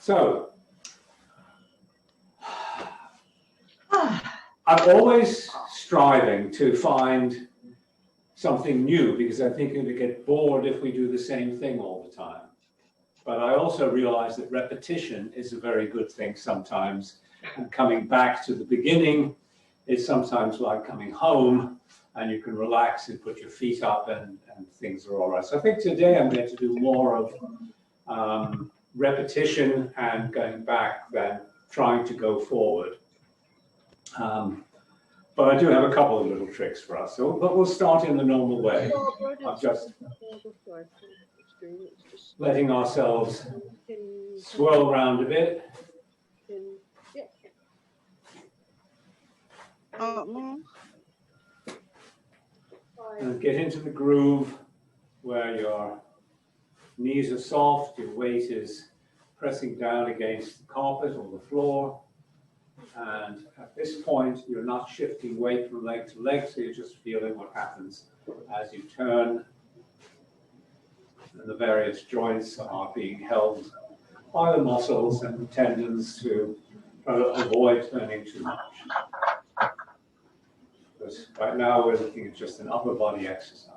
So, I'm always striving to find something new because I think we get bored if we do the same thing all the time. But I also realize that repetition is a very good thing sometimes, and coming back to the beginning is sometimes like coming home, and you can relax and put your feet up and things are all right. So I think today I'm going to do more of repetition and going back than trying to go forward. But I do have a couple of little tricks for us. So, but we'll start in the normal way of just letting ourselves swirl around a bit. And get into the groove where your knees are soft, your weight is pressing down against the carpet or the floor. And at this point, you're not shifting weight from leg to leg, so you're just feeling what happens as you turn. And the various joints are being held by the muscles and the tendons to try to avoid turning too much. Because right now we're looking at just an upper body exercise.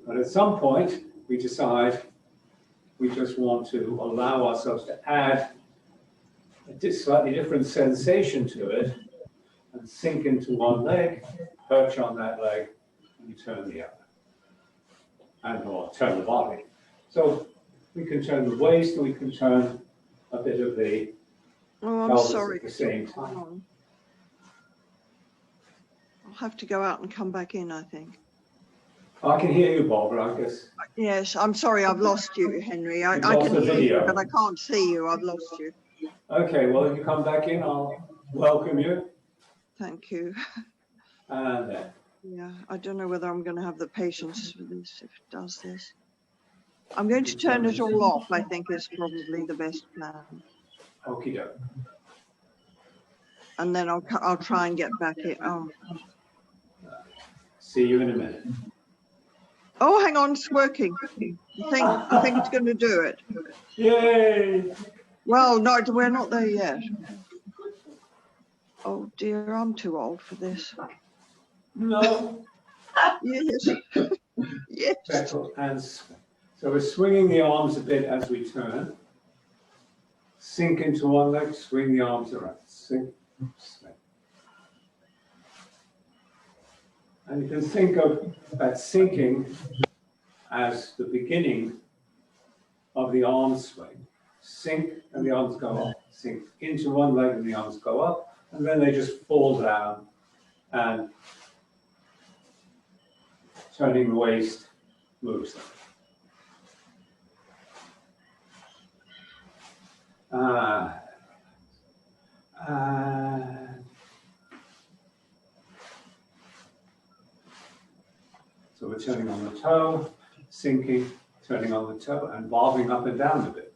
But at some point, we decide we just want to allow ourselves to add a slightly different sensation to it and sink into one leg, perch on that leg, and you turn the other. And or turn the body. So we can turn the waist, and we can turn a bit of the pelvis at the same time. I'll have to go out and come back in, I think. I can hear you, Barbara, I guess. Yes, I'm sorry, I've lost you, Henry. I can hear you, but I can't see you. I've lost you. Okay, well, if you come back in, I'll welcome you. Thank you. And then. Yeah, I don't know whether I'm going to have the patience for this if it does this. I'm going to turn it all off, I think is probably the best plan. Okie doke. And then I'll try and get back in. Oh. See you in a minute. Oh, hang on, it's working. I think it's going to do it. Yay! Well, no, we're not there yet. Oh dear, I'm too old for this. No. Yes. Yes. Settle and swing. So we're swinging the arms a bit as we turn. Sink into one leg, swing the arms around. Sink, swing. And you can think of that sinking as the beginning of the arm swing. Sink and the arms go up. Sink into one leg and the arms go up. And then they just fall down and turning the waist moves them. So we're turning on the toe, sinking, turning on the toe, and bobbing up and down a bit.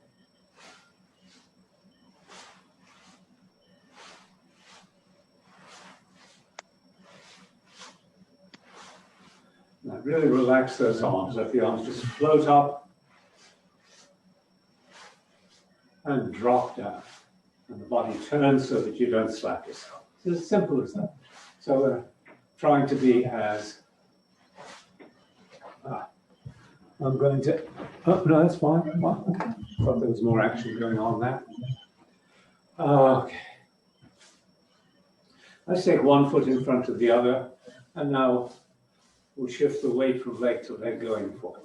Now really relax those arms. Let the arms just float up and drop down. And the body turns so that you don't slap yourself. It's as simple as that. So we're trying to be as... I'm going to... Oh, no, that's fine. Well, okay. Thought there was more action going on there. Okay. Let's take one foot in front of the other. And now we'll shift the weight from leg to leg going forward.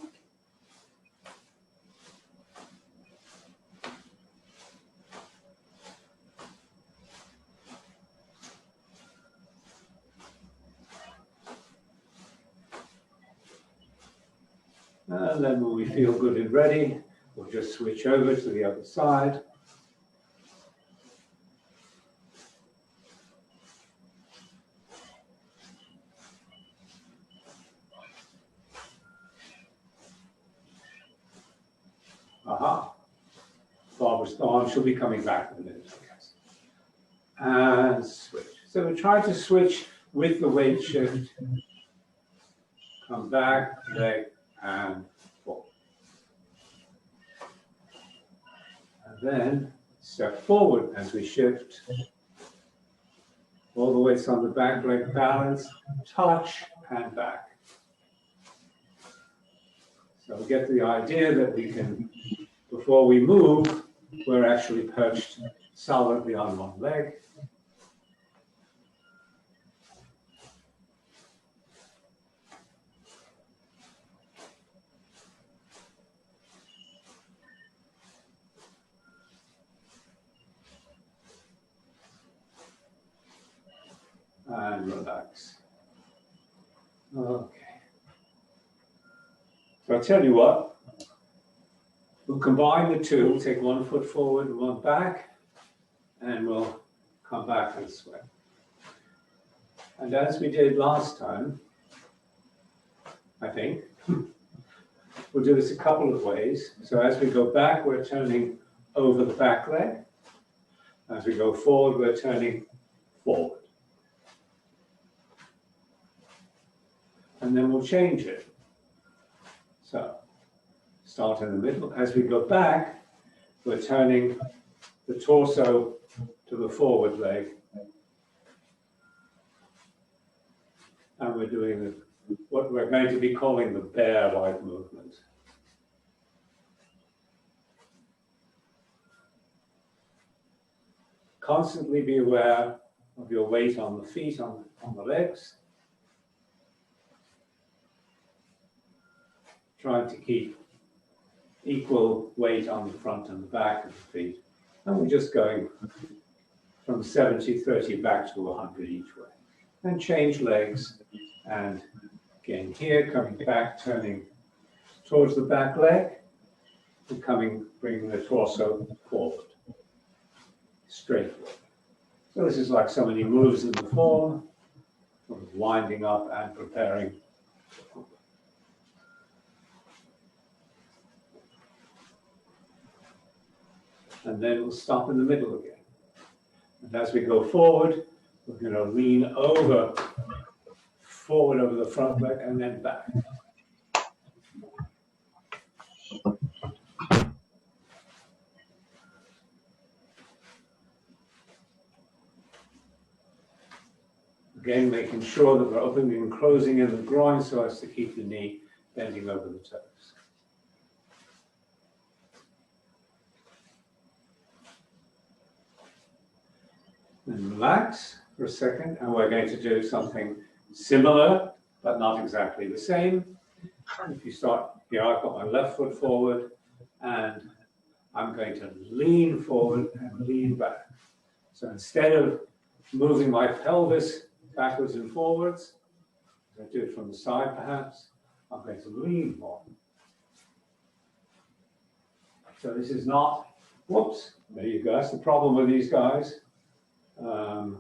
And then when we feel good and ready, we'll just switch over to the other side. Aha. Barbara's gone. She'll be coming back in a minute, I guess. And switch. So we try to switch with the weight shift. Come back, leg, and forward. then step forward as we shift. All the weights on the back leg, balance, touch, and back. So we get the idea that we can, before we move, we're actually perched solidly on one leg. And relax. Okay. So I'll tell you what, we'll combine the two, we'll take one foot forward and one back, and we'll come back this way. And as we did last time, I think, we'll do this a couple of ways. So as we go back, we're turning over the back leg. As we go forward, we're turning forward. And then we'll change it. So, start in the middle. As we go back, we're turning the torso to the forward leg. And we're doing what we're going to be calling the bear-like movement. Constantly be aware of your weight on the feet, on the legs. Trying to keep equal weight on the front and the back of the feet. And we're just going from 70-30 back to 100 each way. And change legs. And again here, coming back, turning towards the back leg. And bringing the torso forward. Straight forward. So this is like so many moves in the form, sort of winding up and preparing. And then we'll stop in the middle again. And as we go forward, we're going to lean forward over the front leg and then back. Again, making sure that we're opening and closing in the groin so as to keep the knee bending over the toes. And relax for a second, and we're going to do something similar, but not exactly the same. If you start here, I've got my left foot forward, and I'm going to lean forward and lean back. So instead of moving my pelvis backwards and forwards, I do it from the side perhaps, I'm going to lean more. So this is not, whoops, there you go, that's the problem with these guys. I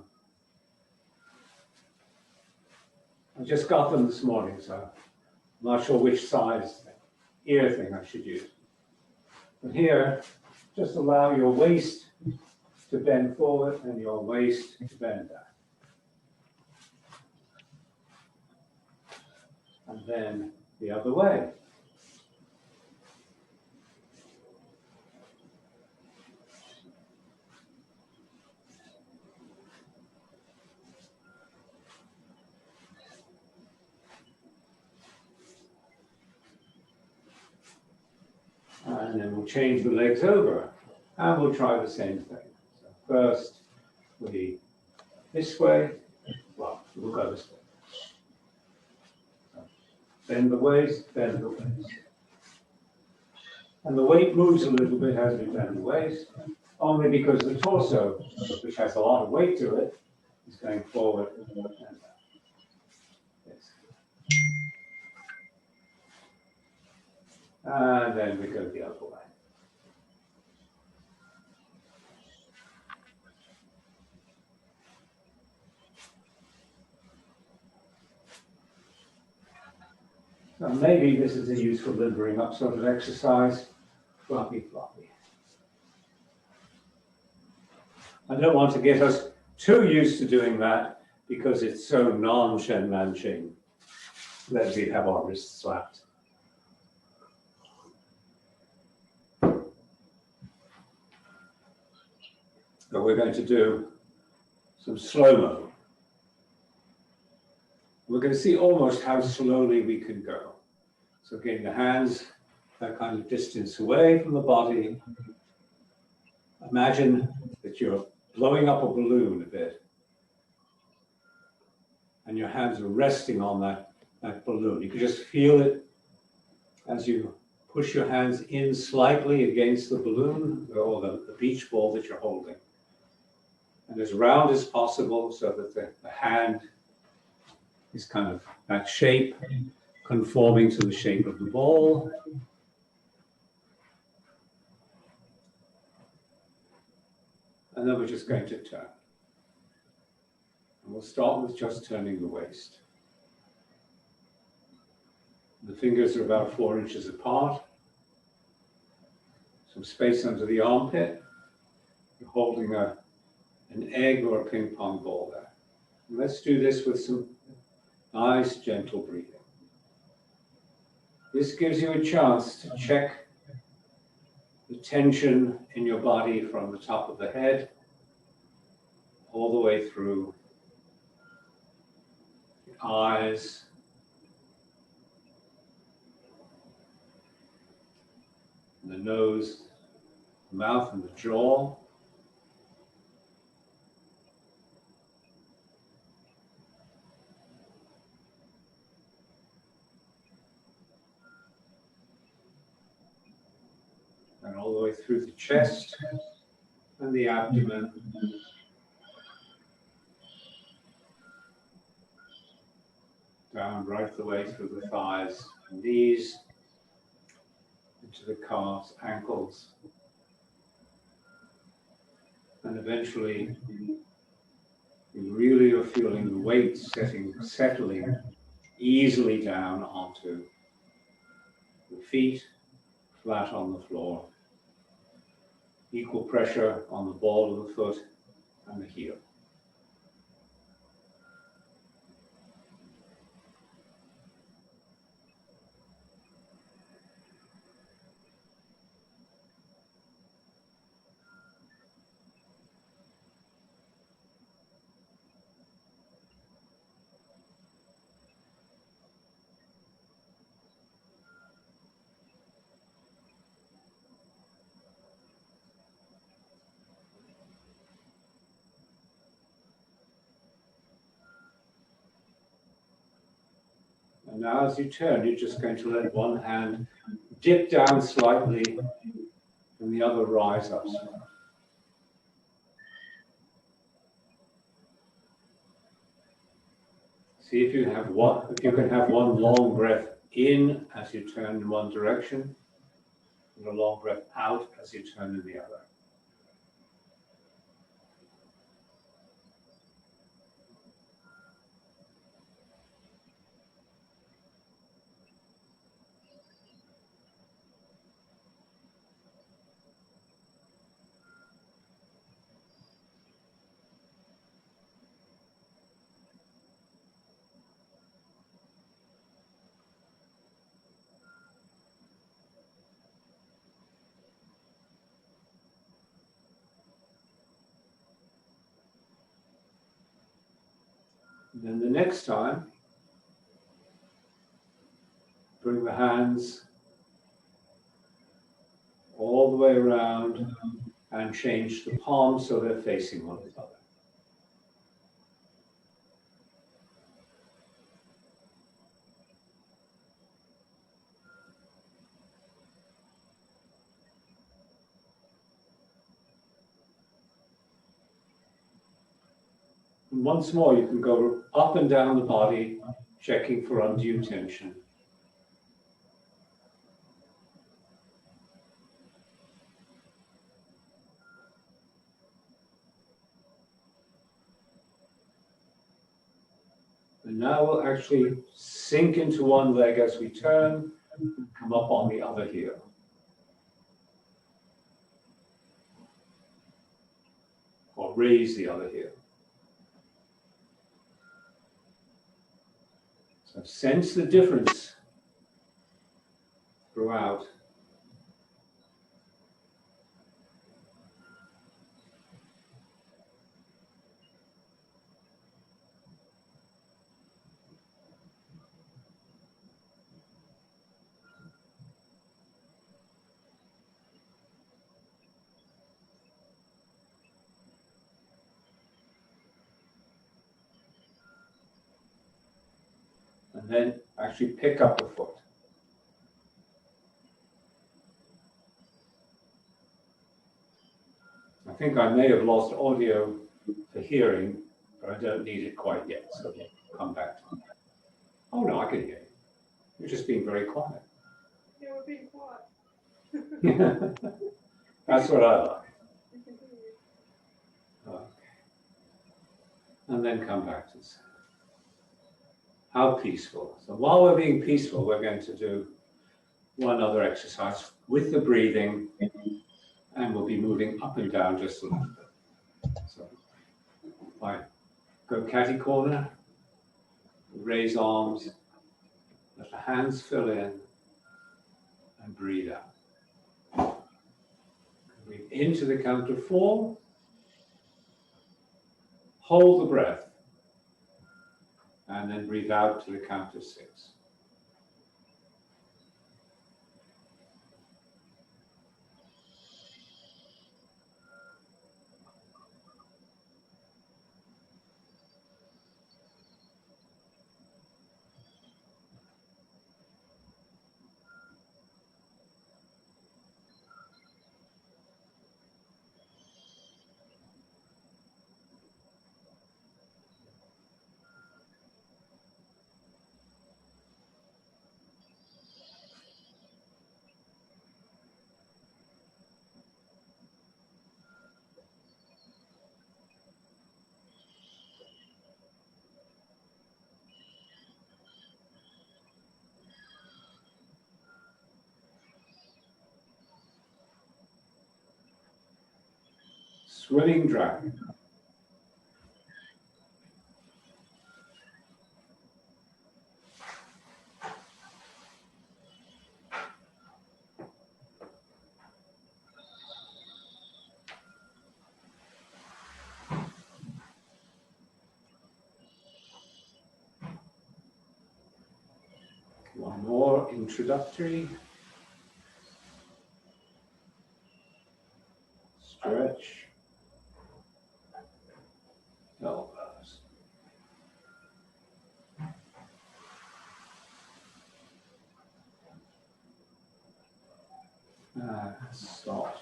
just got them this morning, so I'm not sure which size ear thing I should use. But here, just allow your waist to bend forward and your waist to bend back. And then the other way. And then we'll change the legs over, and we'll try the same thing. So first, this way, well, we'll go this way. Bend the waist, bend the waist. And the weight moves a little bit as we bend the waist, only because the torso, which has a lot of weight to it, is going forward and back. Yes. And then we go the other way. So maybe this is a useful limbering up sort of exercise. Floppy, floppy. I don't want to get us too used to doing that because it's so non-Shen Man Ching that we have our wrists slapped. So we're going to do some slow-mo. We're going to see almost how slowly we can go. So getting the hands that kind of distance away from the body. Imagine that you're blowing up a balloon a bit. And your hands are resting on that balloon. You can just feel it as you push your hands in slightly against the balloon or the beach ball that you're holding. And as round as possible so that the hand is kind of that shape conforming to the shape of the ball. And then we're just going to turn. And we'll start with just turning the waist. The fingers are about 4 inches apart. Some space under the armpit. You're holding an egg or a ping pong ball there. And let's do this with some nice, gentle breathing. This gives you a chance to check the tension in your body from the top of the head all the way through the eyes, the nose, the mouth, and the jaw. And all the way through the chest and the abdomen. Down right the way through the thighs and knees, into the calves, ankles. And eventually, you really are feeling the weight settling easily down onto the feet, flat on the floor. Equal pressure on the ball of the foot and the heel. And now as you turn, you're just going to let one hand dip down slightly and the other rise up slightly. See if you can have one long breath in as you turn in one direction and a long breath out as you turn in the other. And then the next time, bring the hands all the way around and change the palms so they're facing one another. And once more, you can go up and down the body, checking for undue tension. And now we'll actually sink into one leg as we turn, come up on the other heel. Or raise the other heel. So sense the difference throughout. And then actually pick up the foot. I think I may have lost audio for hearing, but I don't need it quite yet, so we'll come back to it. Oh no, I can hear you. You're just being very quiet. Yeah, we're being quiet. That's what I like. Okay. And then come back to this. How peaceful. So while we're being peaceful, we're going to do one other exercise with the breathing, and we'll be moving up and down just a little bit. So I go catty corner, raise arms, let the hands fill in, and breathe out. Breathe into the count of 4. Hold the breath, and then breathe out to the count of 6. Swimming dragon. One more introductory. Stretch. Elbows. Stop.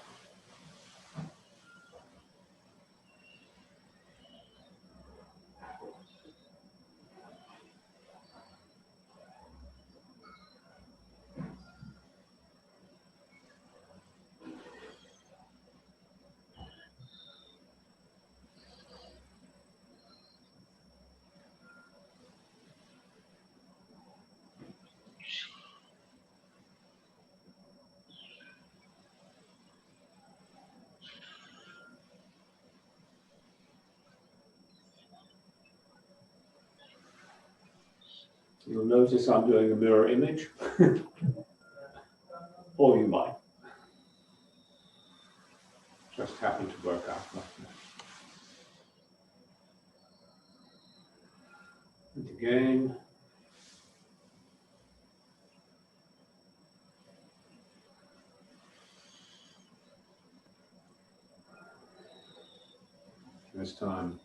You'll notice I'm doing a mirror image, or you might. Just happen to work out like that. And again. This time,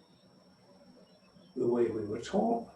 the way we were taught.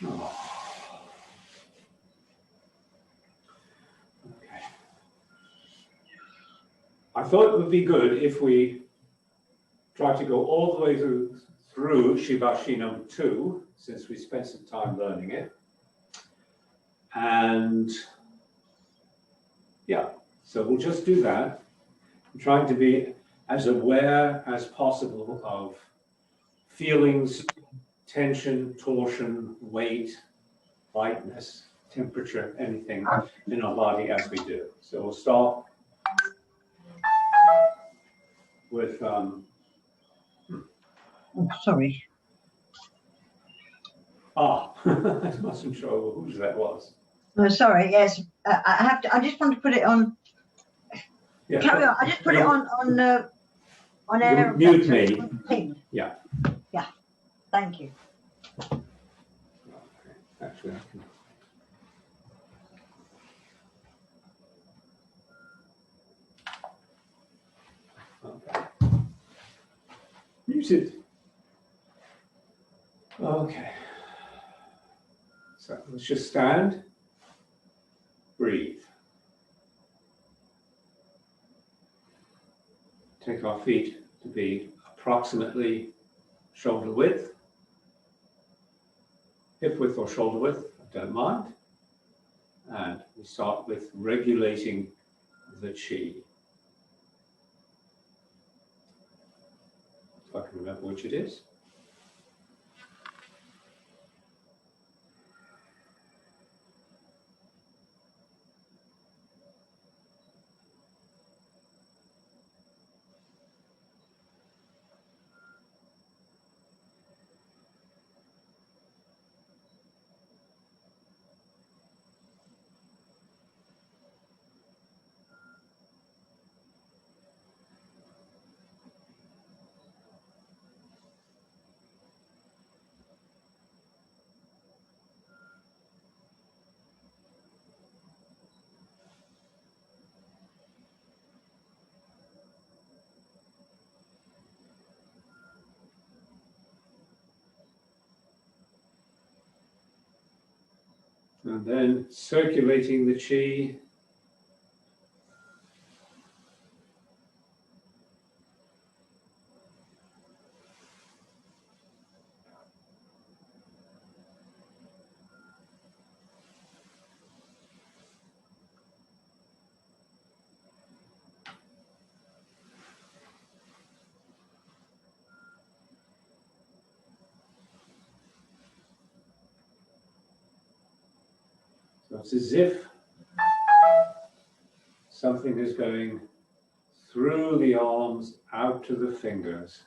Oh. Okay. I thought it would be good if we try to go all the way through Shivashinam 2, since we spent some time learning it. And yeah, so we'll just do that. I'm trying to be as aware as possible of feelings, tension, torsion, weight, lightness, temperature, anything in our body as we do. So we'll start. with, Oh, sorry. I wasn't sure whose that was. No, sorry. Yes, I have to. I just want to put it on. Yeah, Carry on. I just put it on you air. mute me. Ping. Yeah. Yeah. Thank you. Okay. Actually, I can. Okay. Muted. Okay. So let's just stand, breathe. Take our feet to be approximately shoulder width, hip width or shoulder width, I don't mind. And we start with regulating the chi. If I can remember which it is. And then circulating the chi. So it's as if something is going through the arms out to the fingers.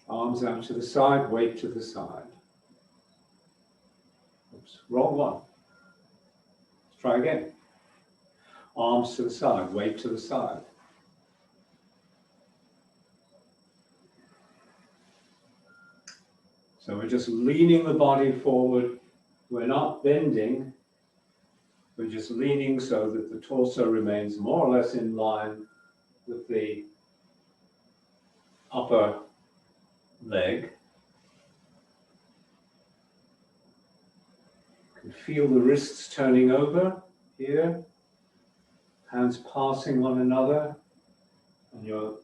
Arms out to the side, weight to the side. Oops, wrong one. Let's try again. Arms to the side, weight to the side. So we're just leaning the body forward. We're not bending. We're just leaning so that the torso remains more or less in line with the upper leg. You can feel the wrists turning over here, hands passing one another, and your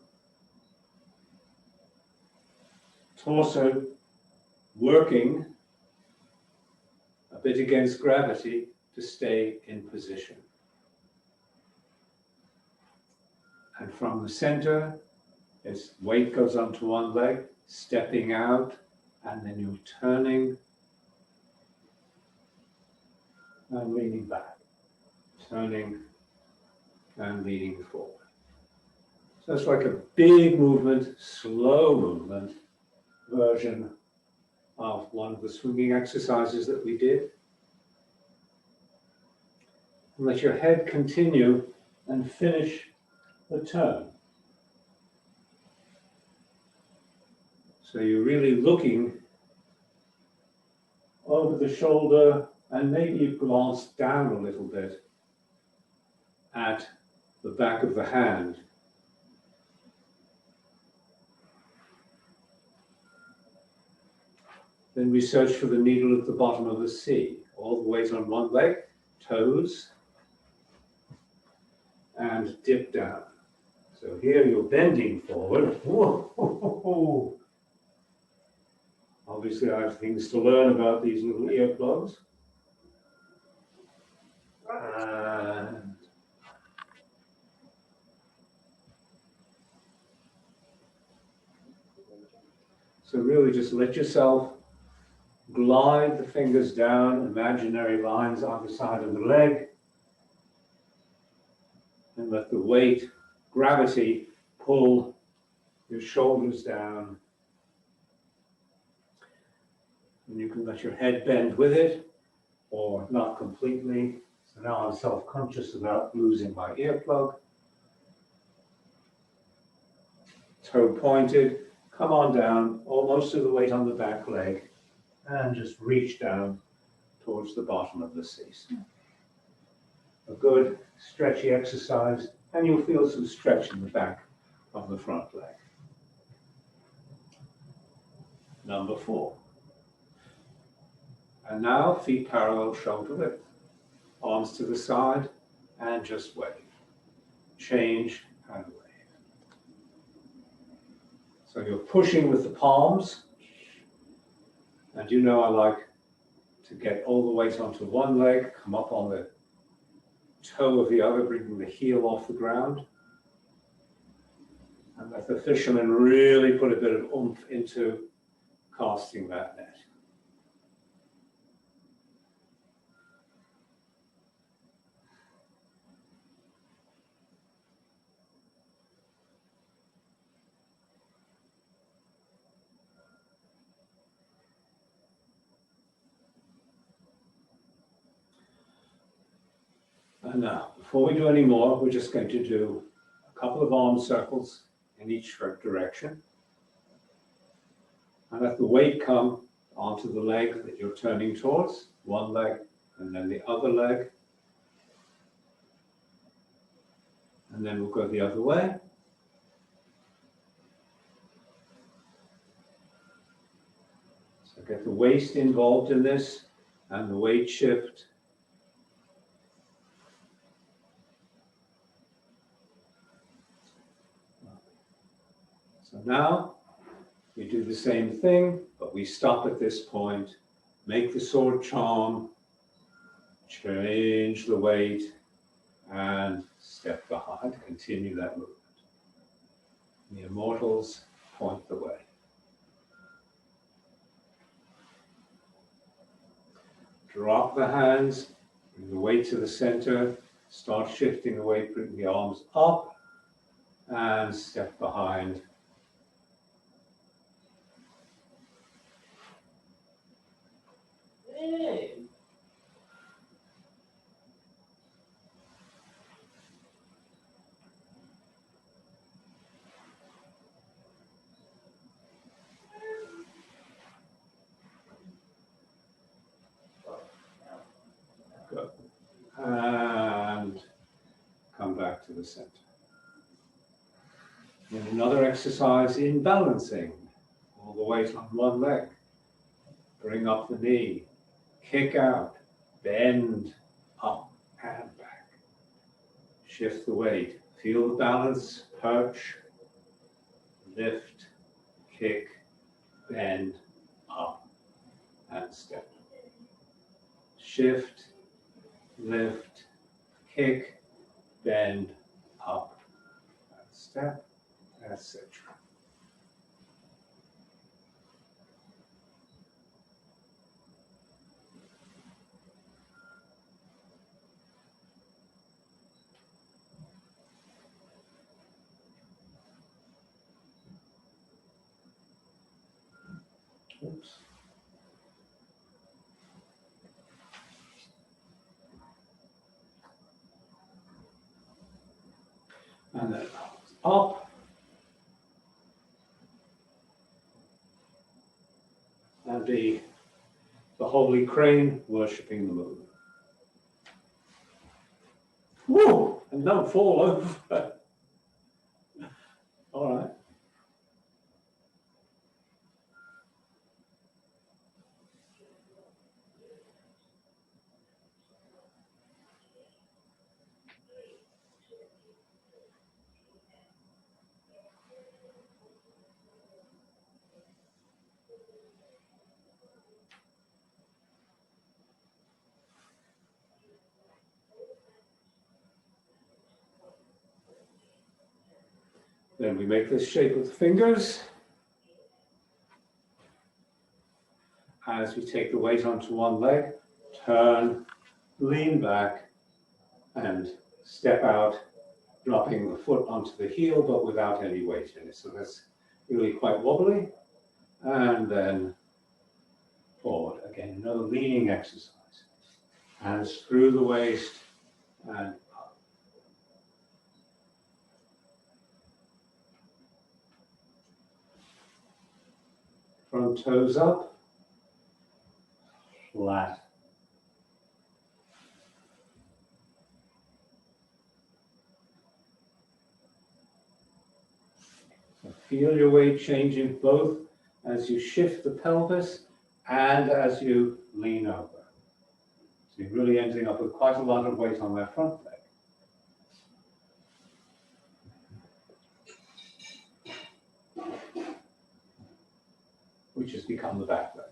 torso working a bit against gravity to stay in position. And from the center, as weight goes onto one leg, stepping out, and then you're turning and leaning back, turning and leaning forward. So it's like a big movement, slow movement version of one of the swinging exercises that we did. And let your head continue and finish the turn. So you're really looking over the shoulder, and maybe you glance down a little bit at the back of the hand. Then we search for the needle at the bottom of the C. All the weight on one leg, toes, and dip down. So here you're bending forward. Whoa. Obviously I have things to learn about these little earplugs. And so really just let yourself glide glide the fingers down, imaginary lines either side of the leg, and let the weight, gravity, pull your shoulders down. And you can let your head bend with it, or not completely. So now I'm self-conscious about losing my earplug. Toe pointed, come on down, almost to the weight on the back leg, and just reach down towards the bottom of the seat. A good stretchy exercise, and you'll feel some stretch in the back of the front leg. Number 4. And now feet parallel shoulder width, arms to the side, and just wave. Change and wave. So you're pushing with the palms, and you know I like to get all the weight onto one leg, come up on the toe of the other, bringing the heel off the ground. And let the fisherman really put a bit of oomph into casting that net. And now, before we do any more, we're just going to do a couple of arm circles in each direction. And let the weight come onto the leg that you're turning towards, one leg and then the other leg. And then we'll go the other way. So get the waist involved in this and the weight shift. So now we do the same thing, but we stop at this point, make the sword charm, change the weight, and step behind. Continue that movement. The immortals point the way. Drop the hands, bring the weight to the center, start shifting the weight, bring the arms up, and step behind. Good. And come back to the center. And another exercise in balancing. All the weight on one leg. Bring up the knee. Kick out. Bend up and back. Shift the weight. Feel the balance. Perch. Lift. Kick. Bend up and step. Shift, lift, kick, bend, up, and step, etc. Oops. And then up. And be the holy crane worshipping the moon. Woo! And don't fall over. All right. Then we make this shape with the fingers. And As we take the weight onto one leg, turn, lean back, and step out, dropping the foot onto the heel, but without any weight in it. So that's really quite wobbly. And then forward. Again, another leaning exercise. Hands through the waist and up. Front toes up, flat. So feel your weight changing both as you shift the pelvis and as you lean over. So you're really ending up with quite a lot of weight on that front leg. Which has become the back leg.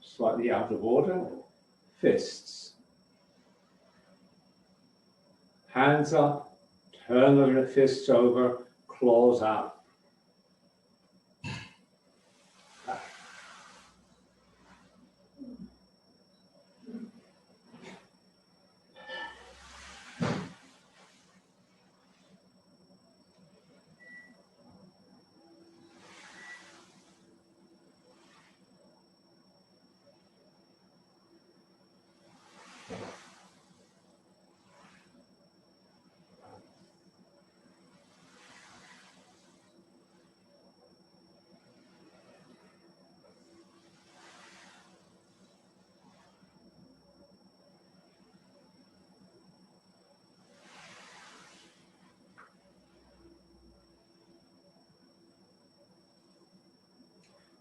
Slightly out of order, fists. Hands up, turn the fists over, claws out.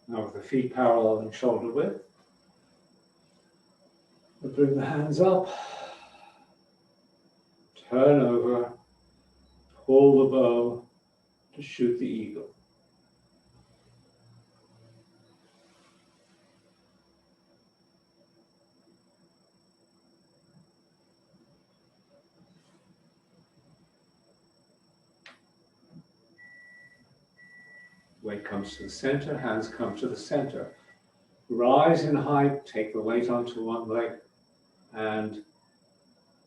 Now with the feet parallel and shoulder width, we'll bring the hands up, turn over, pull the bow to shoot the eagle. Weight comes to the center, hands come to the center. Rise in height, take the weight onto one leg, and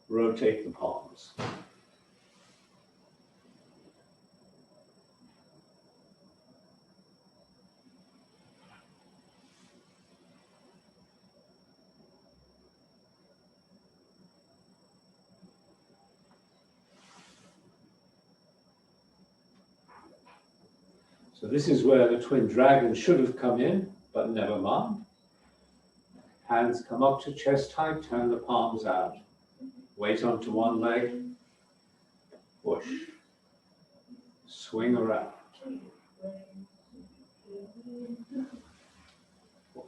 rotate the palms. So this is where the twin dragon should have come in, but never mind. Hands come up to chest height, turn the palms out. Weight onto one leg, push. Swing around. Push.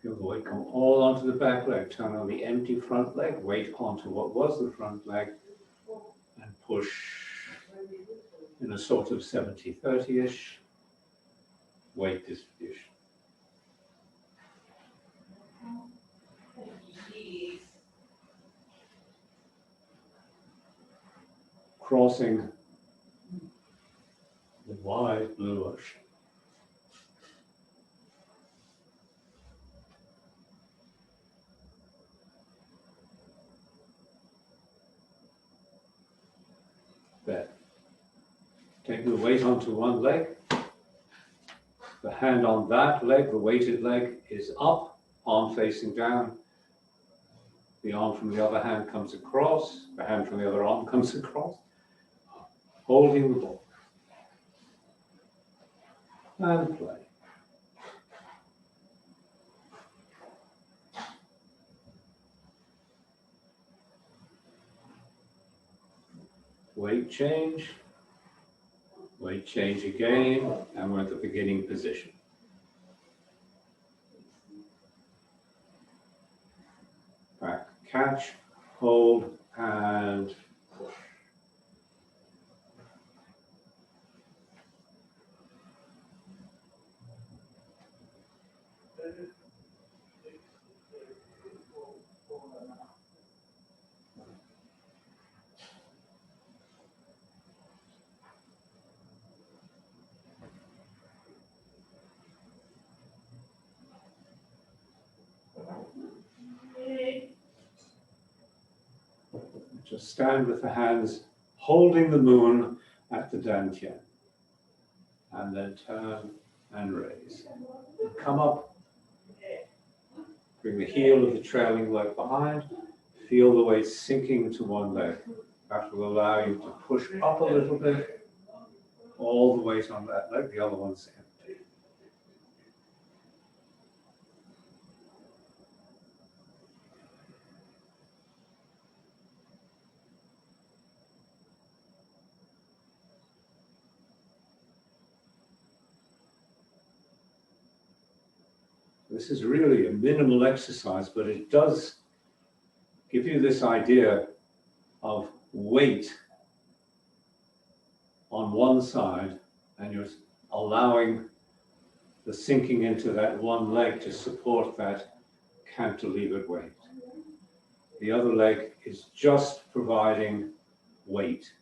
Feel the weight come all onto the back leg. Turn on the empty front leg, weight onto what was the front leg, and push in a sort of 70-30-ish weight distribution. Crossing the wide blue ocean. There. Take the weight onto one leg. The hand on that leg, the weighted leg, is up, arm facing down. The arm from the other hand comes across. The hand from the other arm comes across. Holding the ball. And play. Weight change again, and we're at the beginning position. catch, hold, and push. Just stand with the hands holding the moon at the dantian, and then turn and raise. Come up, bring the heel of the trailing leg behind, feel the weight sinking into one leg. That will allow you to push up a little bit, all the weight on that leg, the other one's empty. This is really a minimal exercise, but it does give you this idea of weight on one side, and you're allowing the sinking into that one leg to support that cantilevered weight. The other leg is just providing weight,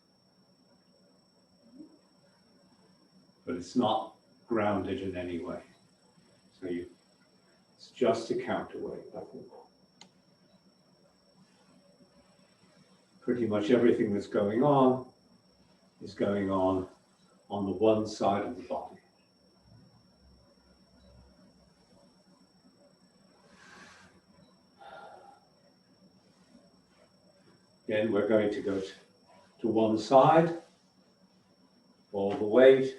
but it's not grounded in any way. So it's just a counterweight. Pretty much everything that's going on is going on the one side of the body. Again, we're going to go to one side, all the weight,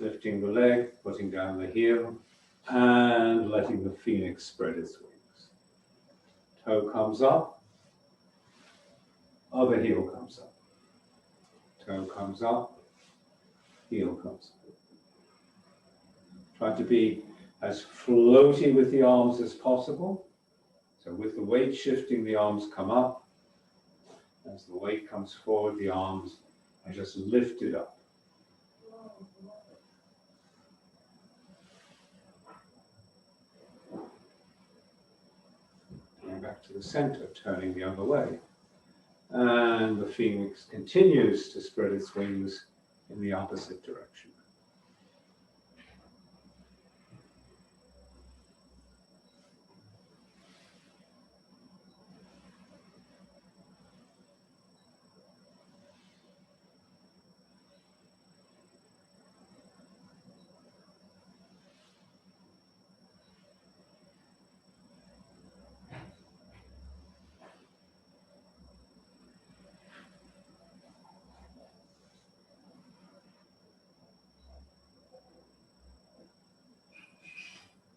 lifting the leg, putting down the heel, and letting the phoenix spread its wings. Toe comes up, other heel comes up. Toe comes up, heel comes up. Try to be as floaty with the arms as possible. So with the weight shifting, the arms come up. As the weight comes forward, the arms are just lifted up. Going back to the center, turning the other way. And the phoenix continues to spread its wings in the opposite direction.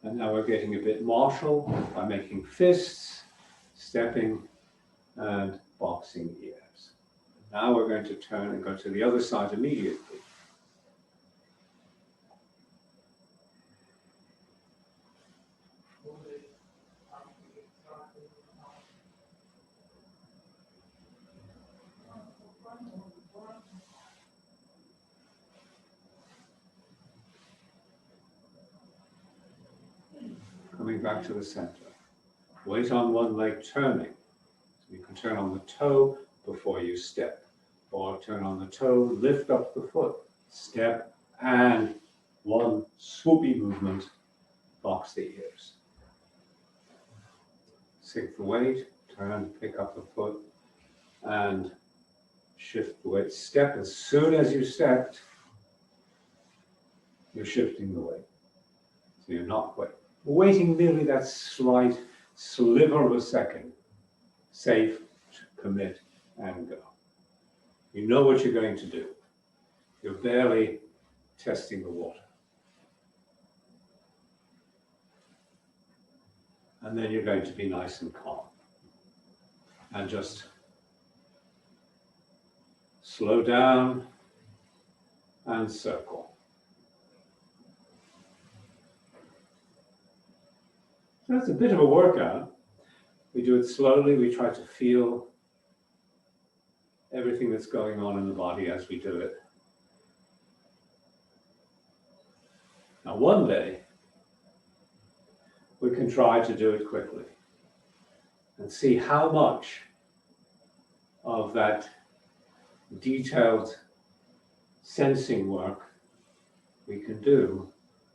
And now we're getting a bit martial by making fists, stepping, and boxing ears. Now we're going to turn and go to the other side immediately. Coming back to the center. Weight on one leg, turning. So you can turn on the toe before you step, or turn on the toe, lift up the foot, step, and one swoopy movement, box the ears. Sink the weight, turn, pick up the foot, and shift the weight. Step. As soon as you stepped, you're shifting the weight. So you're not waiting merely that slight sliver of a second. Safe, commit, and go. You know what you're going to do. You're barely testing the water. And then you're going to be nice and calm. And just slow down and circle. So that's a bit of a workout. We do it slowly. We try to feel everything that's going on in the body as we do it. Now, one day, we can try to do it quickly and see how much of that detailed sensing work we can do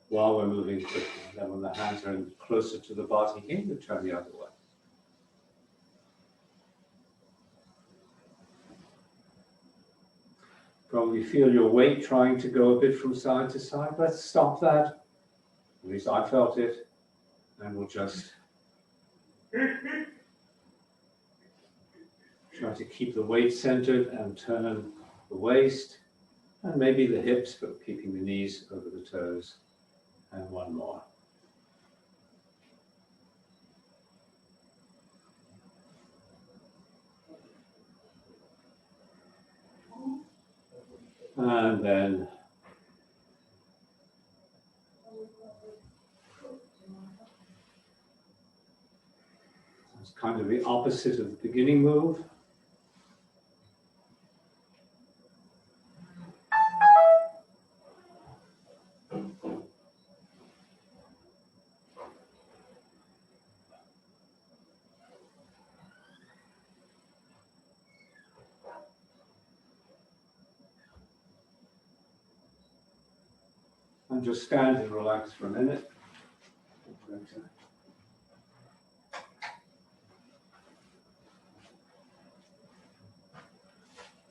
while we're moving quickly. Then when the hands are closer to the body here, you turn the other way. Probably feel your weight trying to go a bit from side to side. Let's stop that. At least I felt it. And we'll just try to keep the weight centered and turn the waist and maybe the hips, but keeping the knees over the toes. And one more. And then it's kind of the opposite of the beginning move. And just stand and relax for a minute.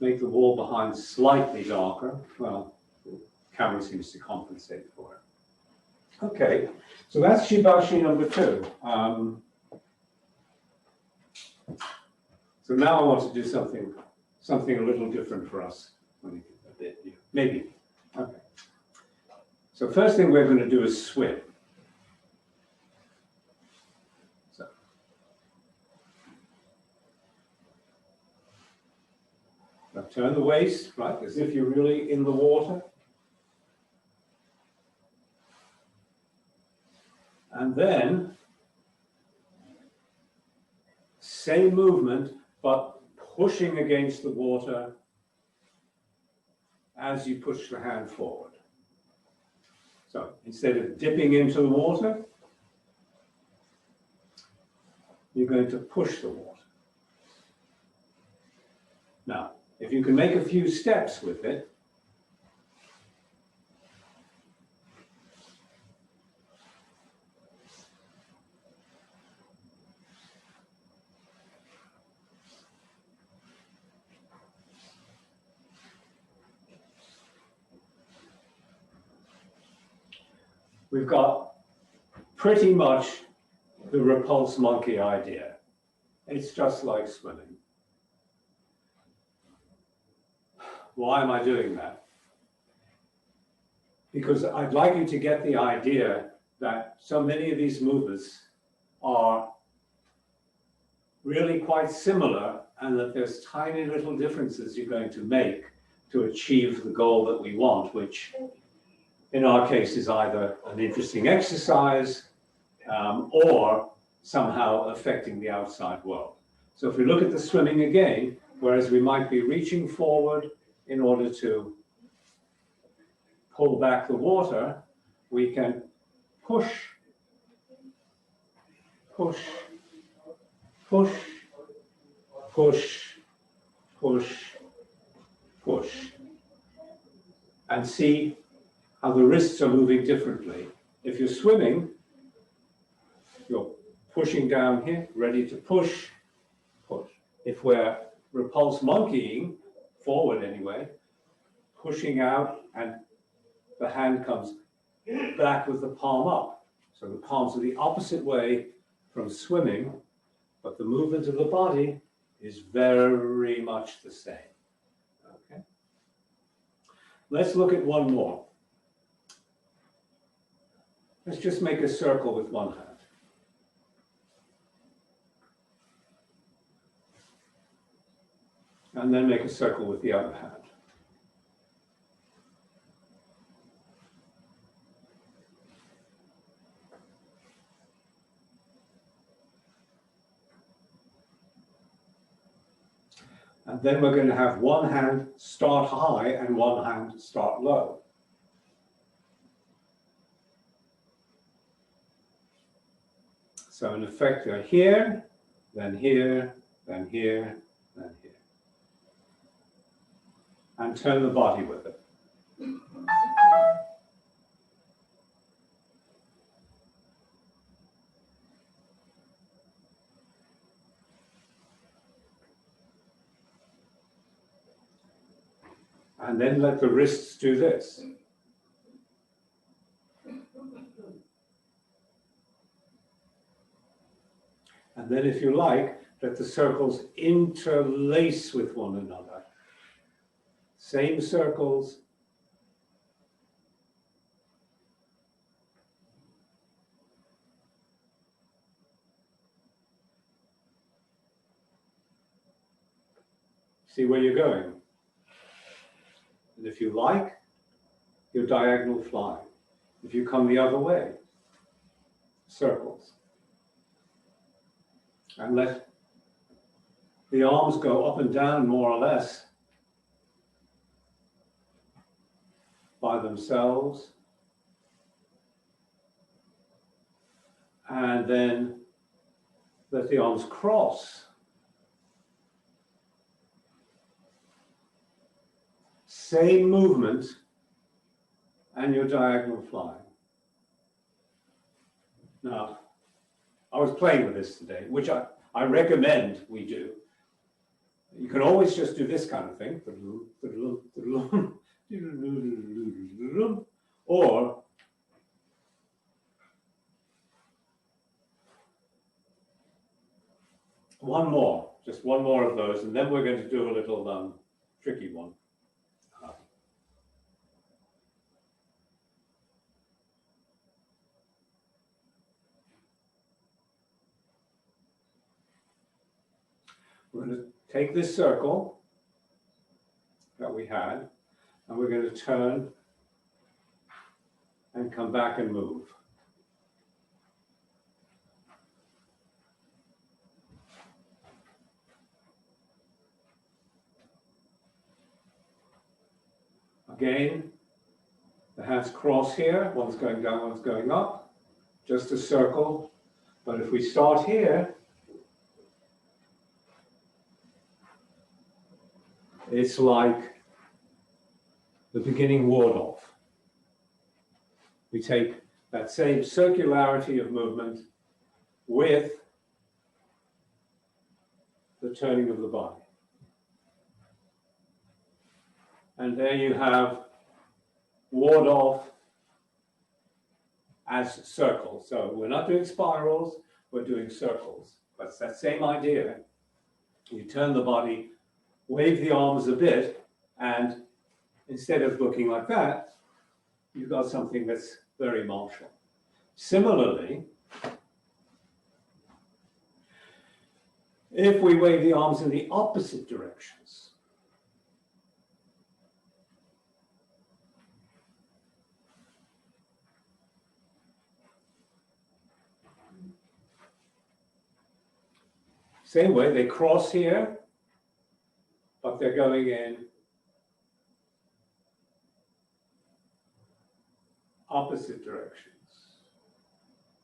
Make the wall behind slightly darker. Well, the camera seems to compensate for it. Okay, so that's Shibashi number 2. So now I want to do something a little different for us. Maybe. Okay. So first thing we're going to do is swim. So now turn the waist, right, as if you're really in the water. And then same movement, but pushing against the water as you push the hand forward. So instead of dipping into the water, you're going to push the water. Now, if you can make a few steps with it, we've got pretty much the repulse monkey idea. It's just like swimming. Why am I doing that? Because I'd like you to get the idea that so many of these movements are really quite similar and that there's tiny little differences you're going to make to achieve the goal that we want, which in our case is either an interesting exercise or somehow affecting the outside world. So if we look at the swimming again, whereas we might be reaching forward in order to pull back the water, we can push, push, push, push, push, push, and see how the wrists are moving differently. If you're swimming, you're pushing down here, ready to push, push. If we're repulse monkeying, forward anyway, pushing out and the hand comes back with the palm up. So the palms are the opposite way from swimming, but the movement of the body is very much the same. Okay. Let's look at one more. Let's just make a circle with one hand. And then make a circle with the other hand. And then we're going to have one hand start high and one hand start low. So in effect, you're here, then here, then here, then here. And turn the body with it. And then let the wrists do this. And then if you like, let the circles interlace with one another. Same circles. See where you're going. And if you like, you're diagonal flying. If you come the other way, circles. And let the arms go up and down more or less by themselves. And then let the arms cross. Same movement, and you're diagonal flying. Now, I was playing with this today, which I recommend we do. You can always just do this kind of thing, or just one more of those, and then we're going to do a little tricky one. We're going to take this circle that we had, and we're going to turn and come back and move. Again, the hands cross here, one's going down, one's going up, just a circle. But if we start here, it's like the beginning ward-off. We take that same circularity of movement with the turning of the body. And there you have ward-off as circles. So we're not doing spirals, we're doing circles. But it's that same idea. You turn the body, wave the arms a bit, and instead of looking like that, you've got something that's very martial. Similarly, if we wave the arms in the opposite directions, same way, they cross here, but they're going in opposite directions.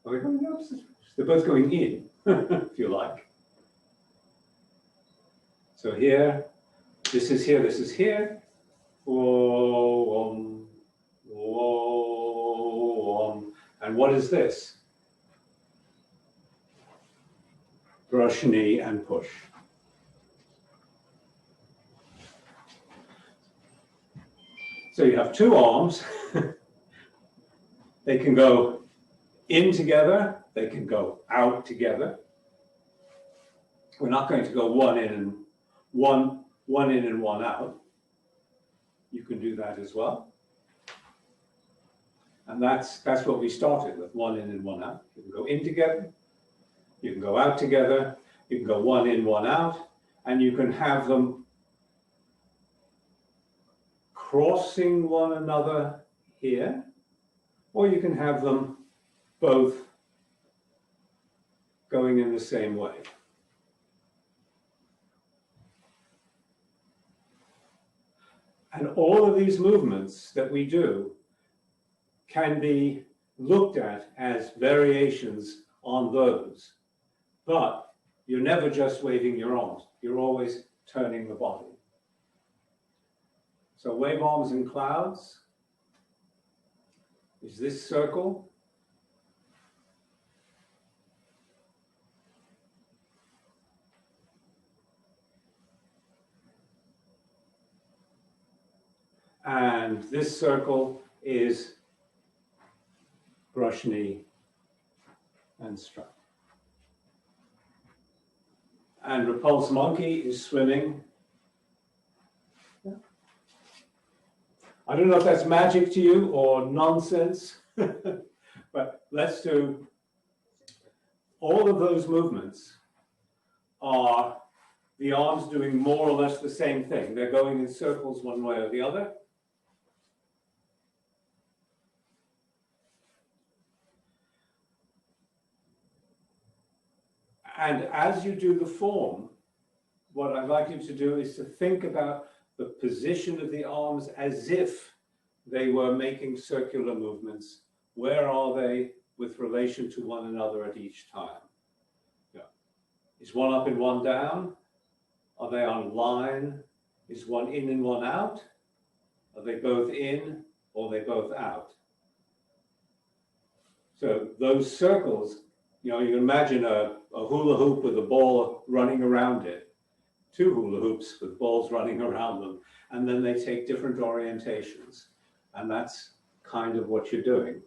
Are they going in opposite directions? They're both going in, if you like. So here, this is here, this is here. And what is this? Brush, knee, and push. So you have two arms. They can go in together, they can go out together. We're not going to go one in and one out. You can do that as well. And that's what we started with, one in and one out. You can go in together, you can go out together, you can go one in, one out, and you can have them crossing one another here, or you can have them both going in the same way. And all of these movements that we do can be looked at as variations on those. But you're never just waving your arms. You're always turning the body. So wave arms in clouds is this circle. And this circle is brush knee and strut. And repulse monkey is swimming. I don't know if that's magic to you or nonsense, but let's do all of those movements are the arms doing more or less the same thing. They're going in circles one way or the other. And as you do the form, what I'd like you to do is to think about the position of the arms as if they were making circular movements. Where are they with relation to one another at each time? Yeah. Is one up and one down? Are they on line? Is one in and one out? Are they both in or are they both out? So those circles, you know, you can imagine a hula hoop with a ball running around it, two hula hoops with balls running around them, and then they take different orientations. And that's kind of what you're doing.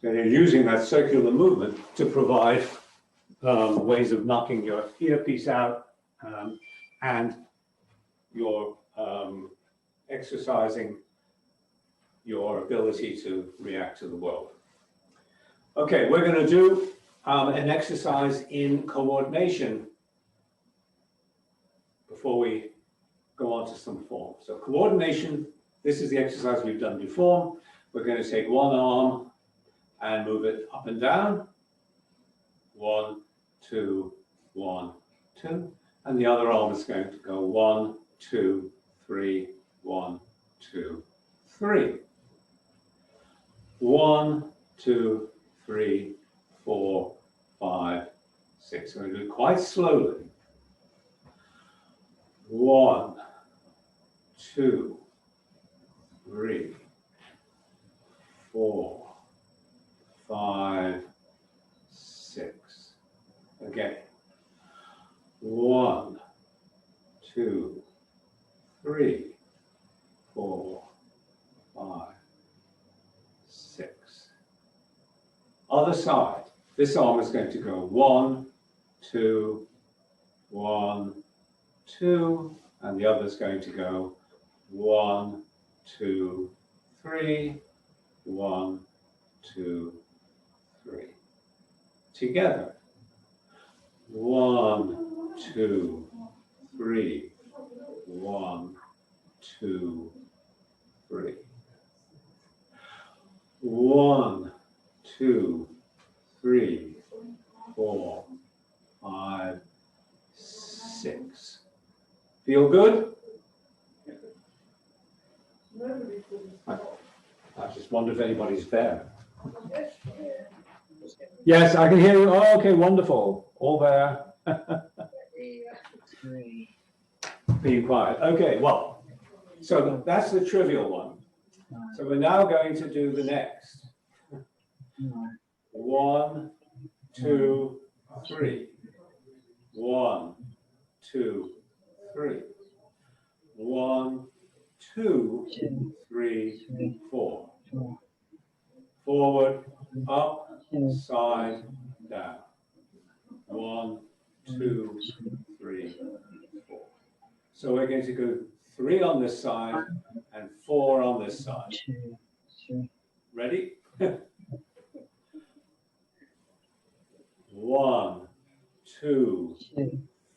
So you're using that circular movement to provide ways of knocking your earpiece out and you're exercising your ability to react to the world. Okay, we're going to do an exercise in coordination before we go on to some form. So coordination, this is the exercise we've done before. We're going to take one arm and move it up and down. 1, 2, 1, 2. And the other arm is going to go 1, 2, 3, 1, 2, 3. 1, 2, 3, 4, 5, 6. We're going to do it quite slowly. 1, 2, 3, 4, 5, 6. Again. 1, 2, 3, 4, 5, 6. Other side. This arm is going to go 1, 2, 1, 2, and the other is going to go 1, 2, 3, 1, 2, 3. Together. 1, 2, 3, 1, 2, 3. 1, 2, 3, 4, 5, 6. Feel good? I just wonder if anybody's there. Yes, I can hear you. Oh, okay, wonderful. All there. Being quiet. Okay, well, so that's the trivial one. So we're now going to do the next. 1, 2, 3. 1, 2, 3. 1, 2, 3, 4. Forward, up, side, down. 1, 2, 3, 4. So we're going to go 3 on this side and 4 on this side. Ready? 1, 2,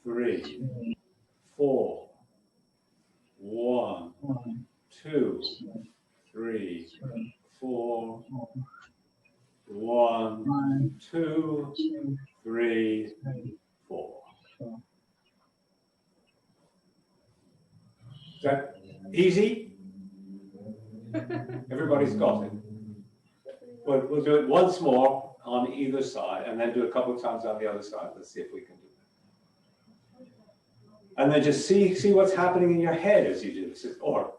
3, 4. 1, 2, 3, 4. 1, 2, 3, 4. Is that Easy? Everybody's got it. We'll do it once more on either side and then do a couple of times on the other side. Let's see if we can do that. And then just see what's happening in your head as you do this, or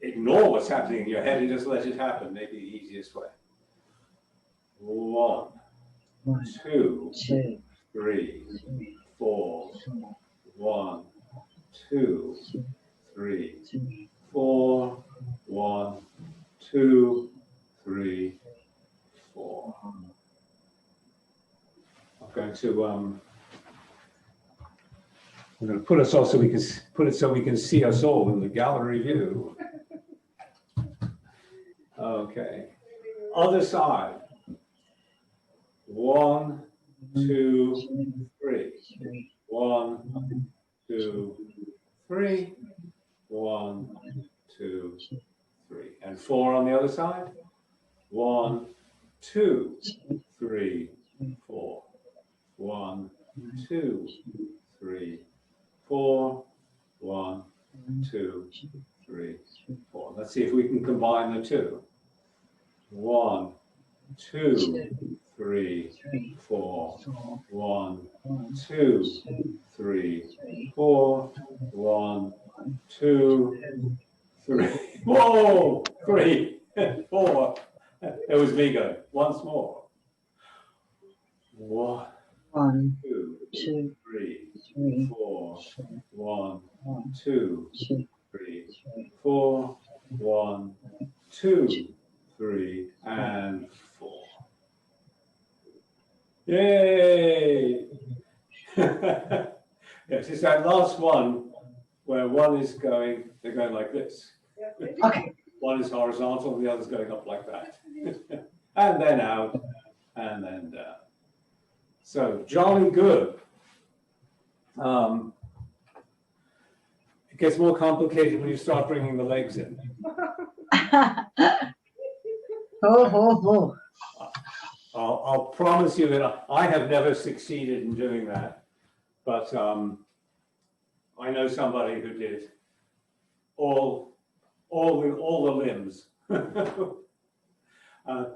ignore what's happening in your head and just let it happen, maybe the easiest way. 1, 2, 3, 4. 1, 2, 3, 4. 1, 2, 3, 4. I'm going to put us all so we can put it so we can see us all in the gallery view. Okay. Other side. 1, 2, 3. 1, 2, 3. 1, 2, 3. And 4 on the other side. 1, 2, 3, 4. 1, 2, 3, 4. 1, 2, 3, 4. Let's see if we can combine the two. 1, 2, 3, 4. 1, 2, 3, 4. 1, 2, 3. Whoa! 3, 4. It was me going. Once more. 1, 2, 3, 4. 1, 2, 3, 4. 1, 2, 3, and 4. Yay! Yes, it's that last one where one is going, they're going like this. Okay. One is horizontal, the other's going up like that. And then out, and then down. So, jolly good. It gets more complicated when you start bringing the legs in. I'll promise you that I have never succeeded in doing that, but I know somebody who did all the limbs.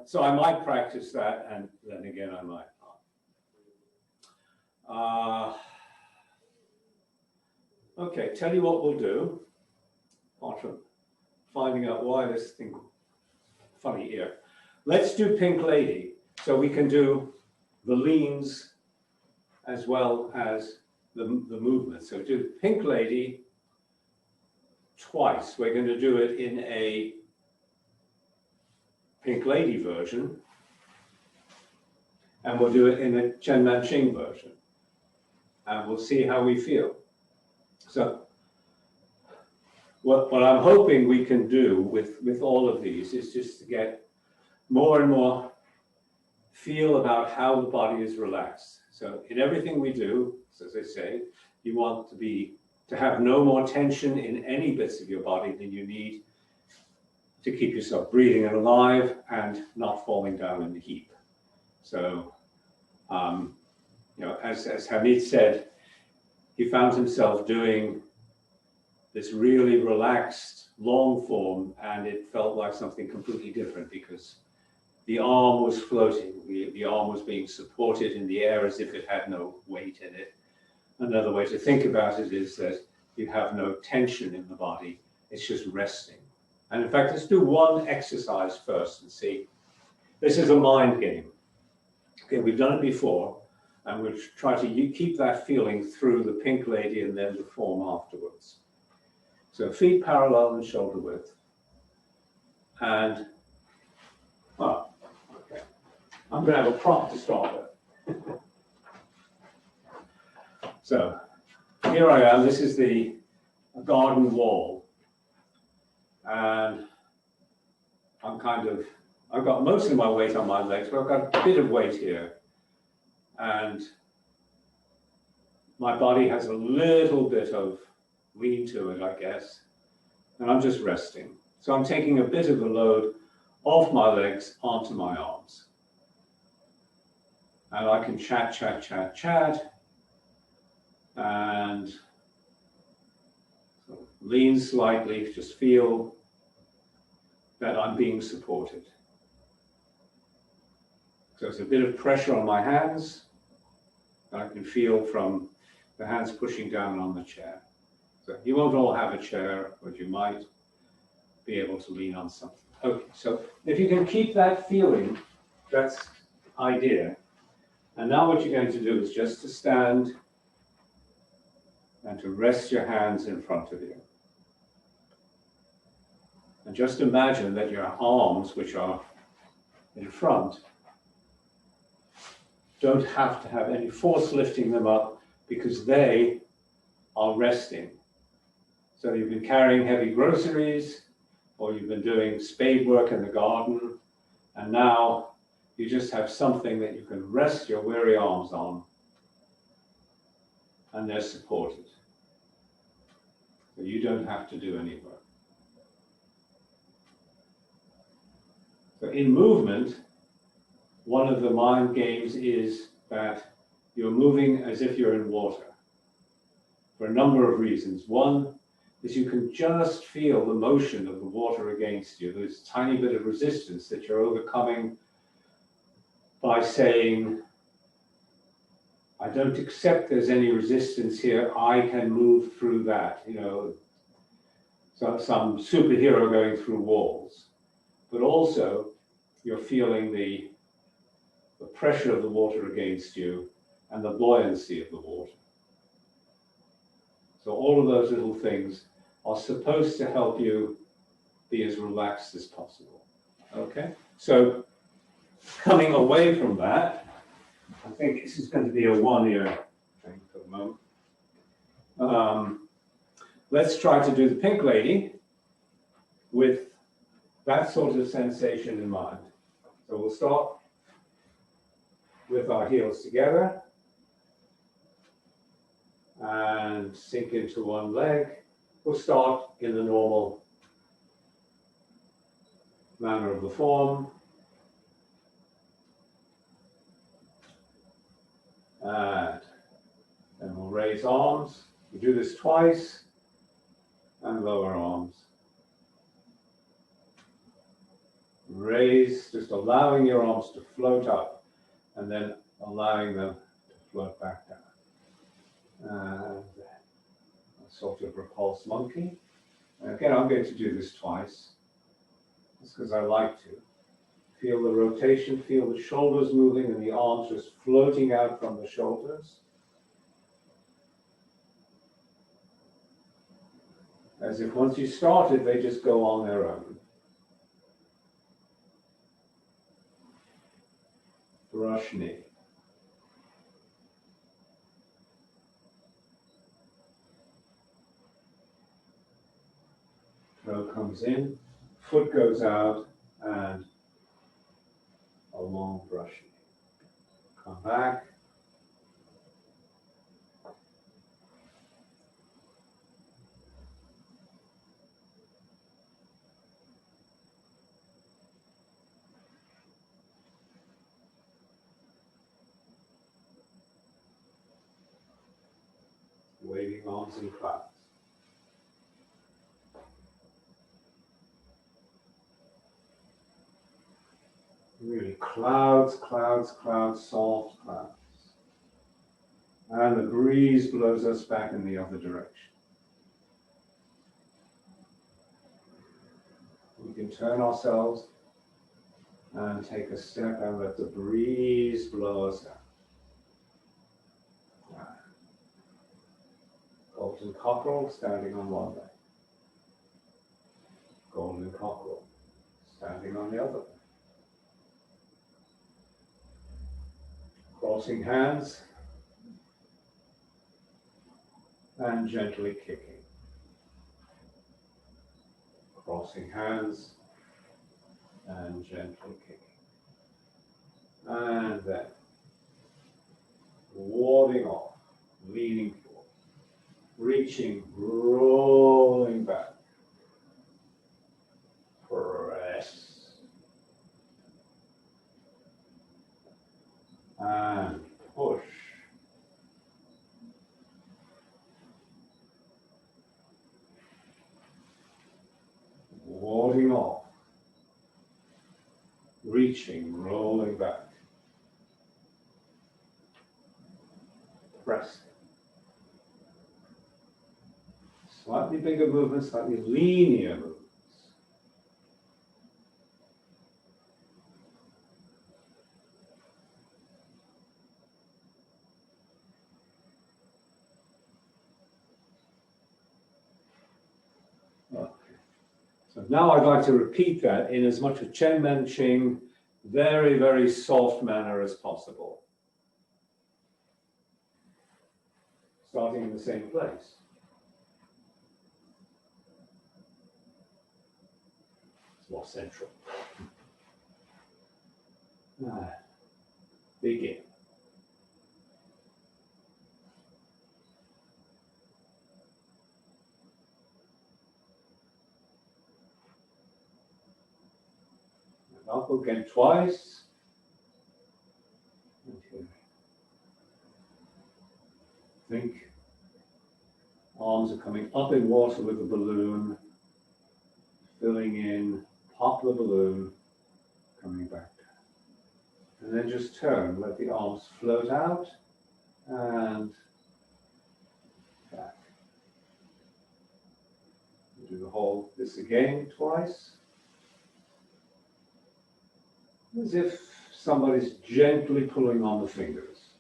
So I might practice that, and then again I might not. Okay, tell you what we'll do. Apart from finding out why this thing funny here, let's do Pink Lady, so we can do the leans as well as the movement. So do Pink Lady twice. We're going to do it in a Pink Lady version, and we'll do it in a Chen Manqing version, and we'll see how we feel. So what I'm hoping we can do with all of these is just to get more and more feel about how the body is relaxed. So in everything we do, as I say, you want to have no more tension in any bits of your body than you need to keep yourself breathing and alive and not falling down in the heap. So, as Hamid said, he found himself doing this really relaxed long form, and it felt like something completely different because the arm was floating. The arm was being supported in the air as if it had no weight in it. Another way to think about it is that you have no tension in the body. It's just resting. And in fact, let's do one exercise first and see. This is a mind game. Okay, we've done it before, and we'll try to keep that feeling through the Pink Lady and then the form afterwards. So feet parallel and shoulder width. And, well, okay. I'm going to have a prompt to start with. So here I am. This is the garden wall. And I've got most of my weight on my legs, but I've got a bit of weight here. And my body has a little bit of lean to it, I guess. And I'm just resting. So I'm taking a bit of the load off my legs onto my arms. And I can chat, chat, chat, chat. And so lean slightly, just feel that I'm being supported. So it's a bit of pressure on my hands. I can feel from the hands pushing down on the chair. So you won't all have a chair, but you might be able to lean on something. Okay, so if you can keep that feeling, that's the idea. And now what you're going to do is just to stand and to rest your hands in front of you. And just imagine that your arms, which are in front, don't have to have any force lifting them up because they are resting. So you've been carrying heavy groceries, or you've been doing spade work in the garden, and now you just have something that you can rest your weary arms on, and they're supported. So you don't have to do any work. So in movement, one of the mind games is that you're moving as if you're in water for a number of reasons. One is you can just feel the motion of the water against you. There's a tiny bit of resistance that you're overcoming by saying, I don't accept there's any resistance here, I can move through that, you know, so some superhero going through walls. But also, you're feeling the pressure of the water against you and the buoyancy of the water. So all of those little things are supposed to help you be as relaxed as possible. Okay? So coming away from that, I think this is going to be a one-ear thing for the moment. Let's try to do the pink lady with that sort of sensation in mind. So we'll start with our heels together and sink into one leg. We'll start in the normal manner of the form. And then we'll raise arms. We do this twice and lower arms. Raise, just allowing your arms to float up and then allowing them to float back down. And a sort of repulsed monkey. And again, I'm going to do this twice. Just because I like to. Feel the rotation, feel the shoulders moving and the arms just floating out from the shoulders. As if once you started, they just go on their own. Brush knee. Toe comes in, foot goes out, and a long brush knee. Come back. Waving arms in clouds. Really clouds, clouds, clouds, soft clouds. And the breeze blows us back in the other direction. We can turn ourselves and take a step and let the breeze blow us out. Golden cockerel, standing on one leg. Golden cockerel, standing on the other leg. Crossing hands and gently kicking. Crossing hands and gently kicking. And then warding off, leaning forward, reaching, rolling back. Press. And push. floating off, reaching, rolling back, pressing. Slightly bigger movements, slightly linear movements. Okay. So now I'd like to repeat that in as much a Chen Men Ching, very, very soft manner as possible. Starting in the same place. It's more central. Begin. Up again twice. Okay. Think arms are coming up in water with the balloon, filling in, pop the balloon, coming back down. And then just turn, let the arms float out and back. Do the whole, this again twice. As if somebody's gently pulling on the fingers.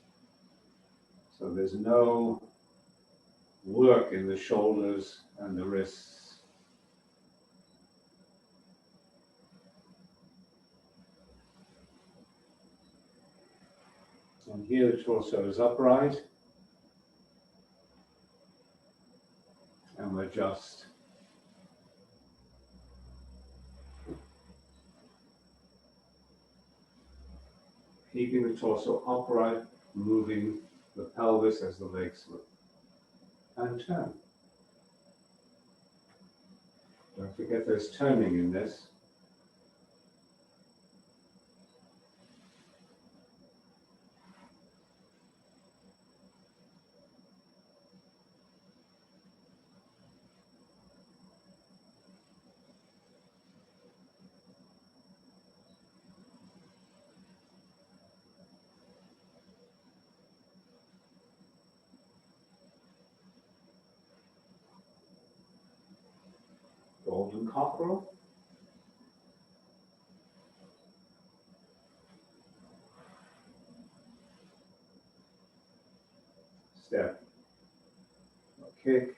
So there's no work in the shoulders and the wrists. And here the torso is upright. And we're just keeping the torso upright, moving the pelvis as the legs move. And turn. Don't forget there's turning in this. Golden cockerel. Step. Kick.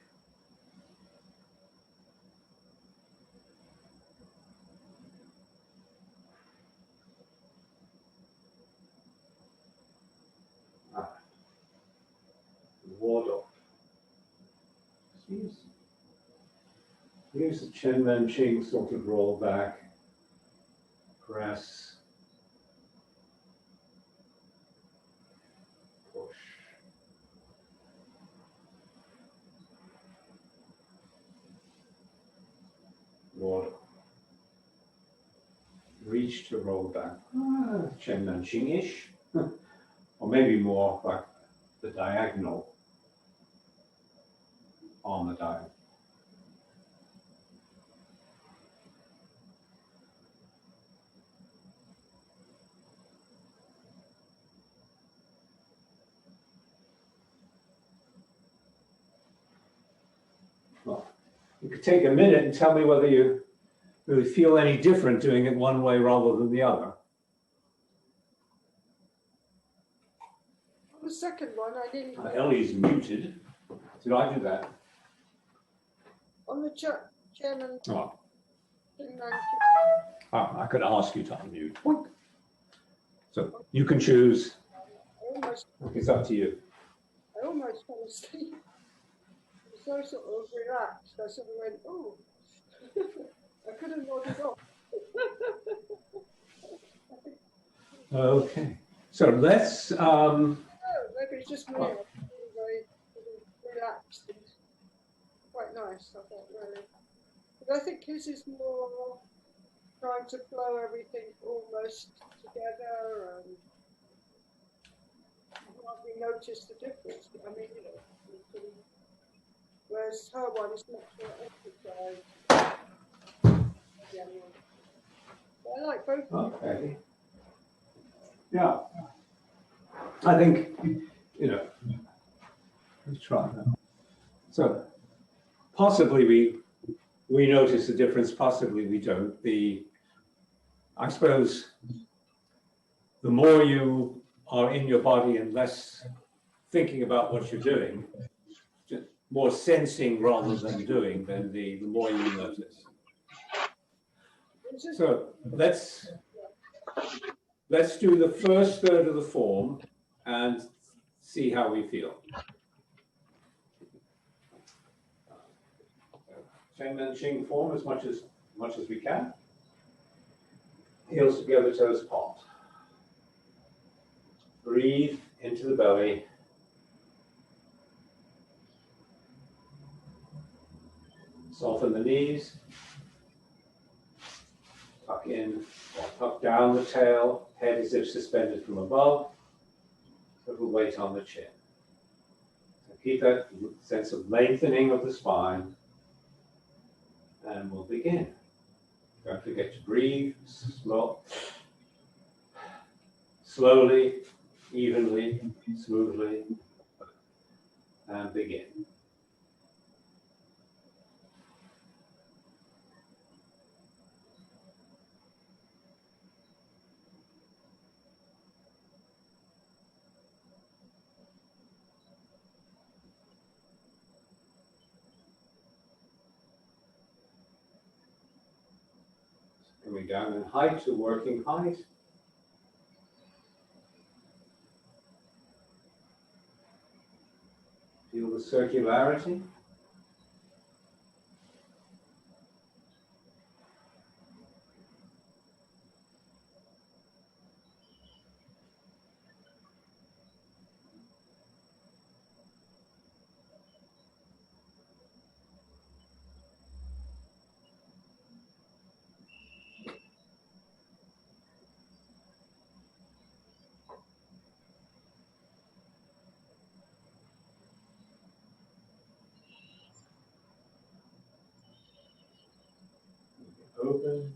Ward off. Use the Chen Men Ching sort of roll back, press, push. Ward off. Reach to roll back. Chen Men Ching-ish. Or maybe more like the diagonal on the diagonal. Well, you could take a minute and tell me whether you really feel any different doing it one way rather than the other. On the second one, I didn't. Ellie's muted. Did I do that? On the chairman. Oh. Thing, I could ask you to unmute. So you can choose. It's up to you. I almost fell asleep. I was so sort of relaxed. I sort of went, oh, I could have nodded off. Okay. So let's. Oh, maybe it's just me. I'm very relaxed and quite nice, I thought, really. But I think his is more trying to flow everything almost together and hardly notice the difference. I mean, you know, whereas her one is much more exercise. Yeah. I like both of them. Okay. Yeah. I think, you know, let's try that. So possibly we notice a difference, possibly we don't. I suppose the more you are in your body and less thinking about what you're doing, just more sensing rather than doing, then the more you notice. So let's do the first third of the form and see how we feel. Shengmen Qing form as much as we can. Heels together, toes apart. Breathe into the belly. Soften the knees. Tuck in or tuck down the tail. Head as if suspended from above. Little weight on the chin. So keep that sense of lengthening of the spine. And we'll begin. Don't forget to breathe slowly, evenly, smoothly, and begin. Coming down in height to working height. Feel the circularity. Open.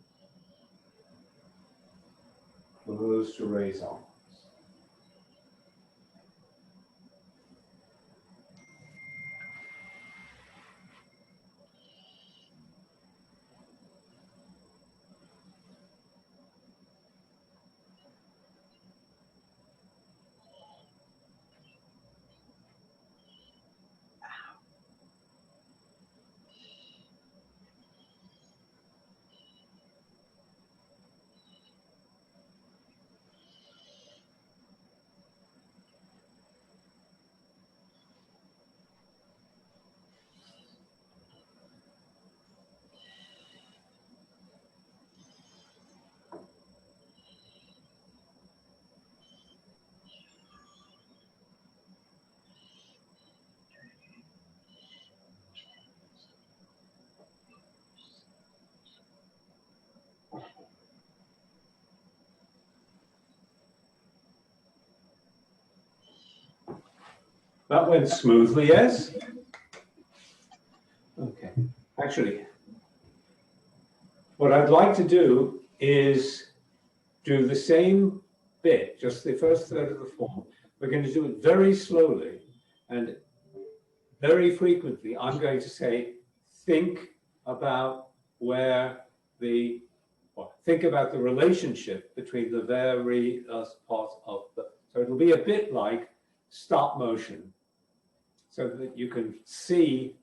Close to raise arms. That went smoothly, yes? Okay. Actually, what I'd like to do is do the same bit, just the first third of the form. We're going to do it very slowly and very frequently. I'm going to say, think about think about the relationship between the various parts of the, so it'll be a bit like stop motion, so that you can see,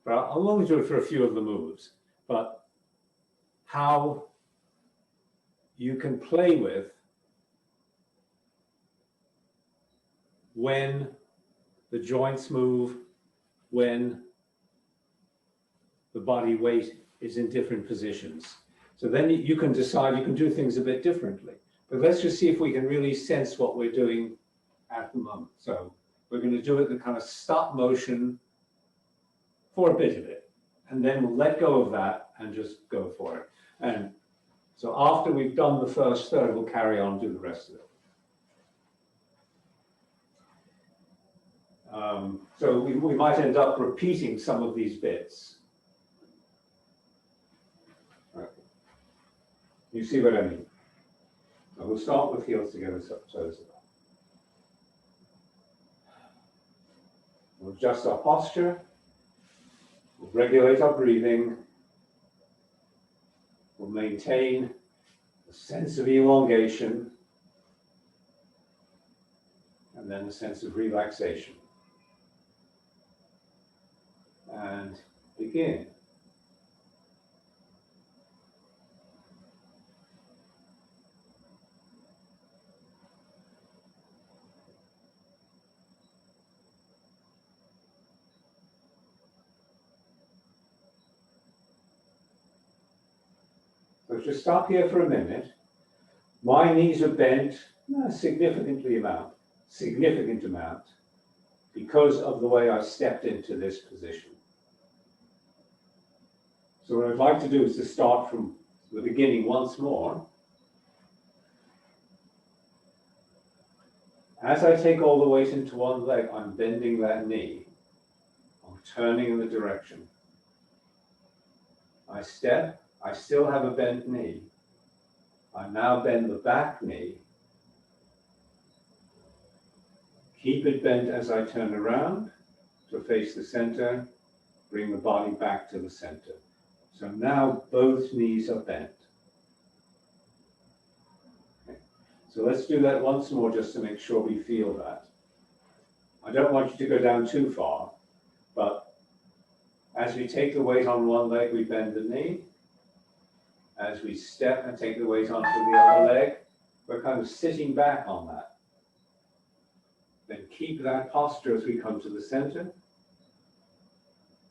well, I'll only do it for a few of the moves, but how you can play with when the joints move, when the body weight is in different positions. So then you can decide, you can do things a bit differently. But let's just see if we can really sense what we're doing at the moment. So we're going to do it in kind of stop motion for a bit of it. And then we'll let go of that and just go for it. And so after we've done the first third, we'll carry on, do the rest of it. So we might end up repeating some of these bits. You see what I mean? So we'll start with heels together, toes apart. We'll adjust our posture. We'll regulate our breathing. We'll maintain a sense of elongation and then a sense of relaxation. And begin. So just stop here for a minute. My knees are bent a significant amount because of the way I stepped into this position. So what I'd like to do is to start from the beginning once more. As I take all the weight into one leg, I'm bending that knee. I'm turning in the direction. I step, I still have a bent knee. I now bend the back knee. Keep it bent as I turn around to face the center, bring the body back to the center. So now both knees are bent. Okay. So let's do that once more just to make sure we feel that. I don't want you to go down too far, but as we take the weight on one leg, we bend the knee. As we step and take the weight onto the other leg, we're kind of sitting back on that. Then keep that posture as we come to the center.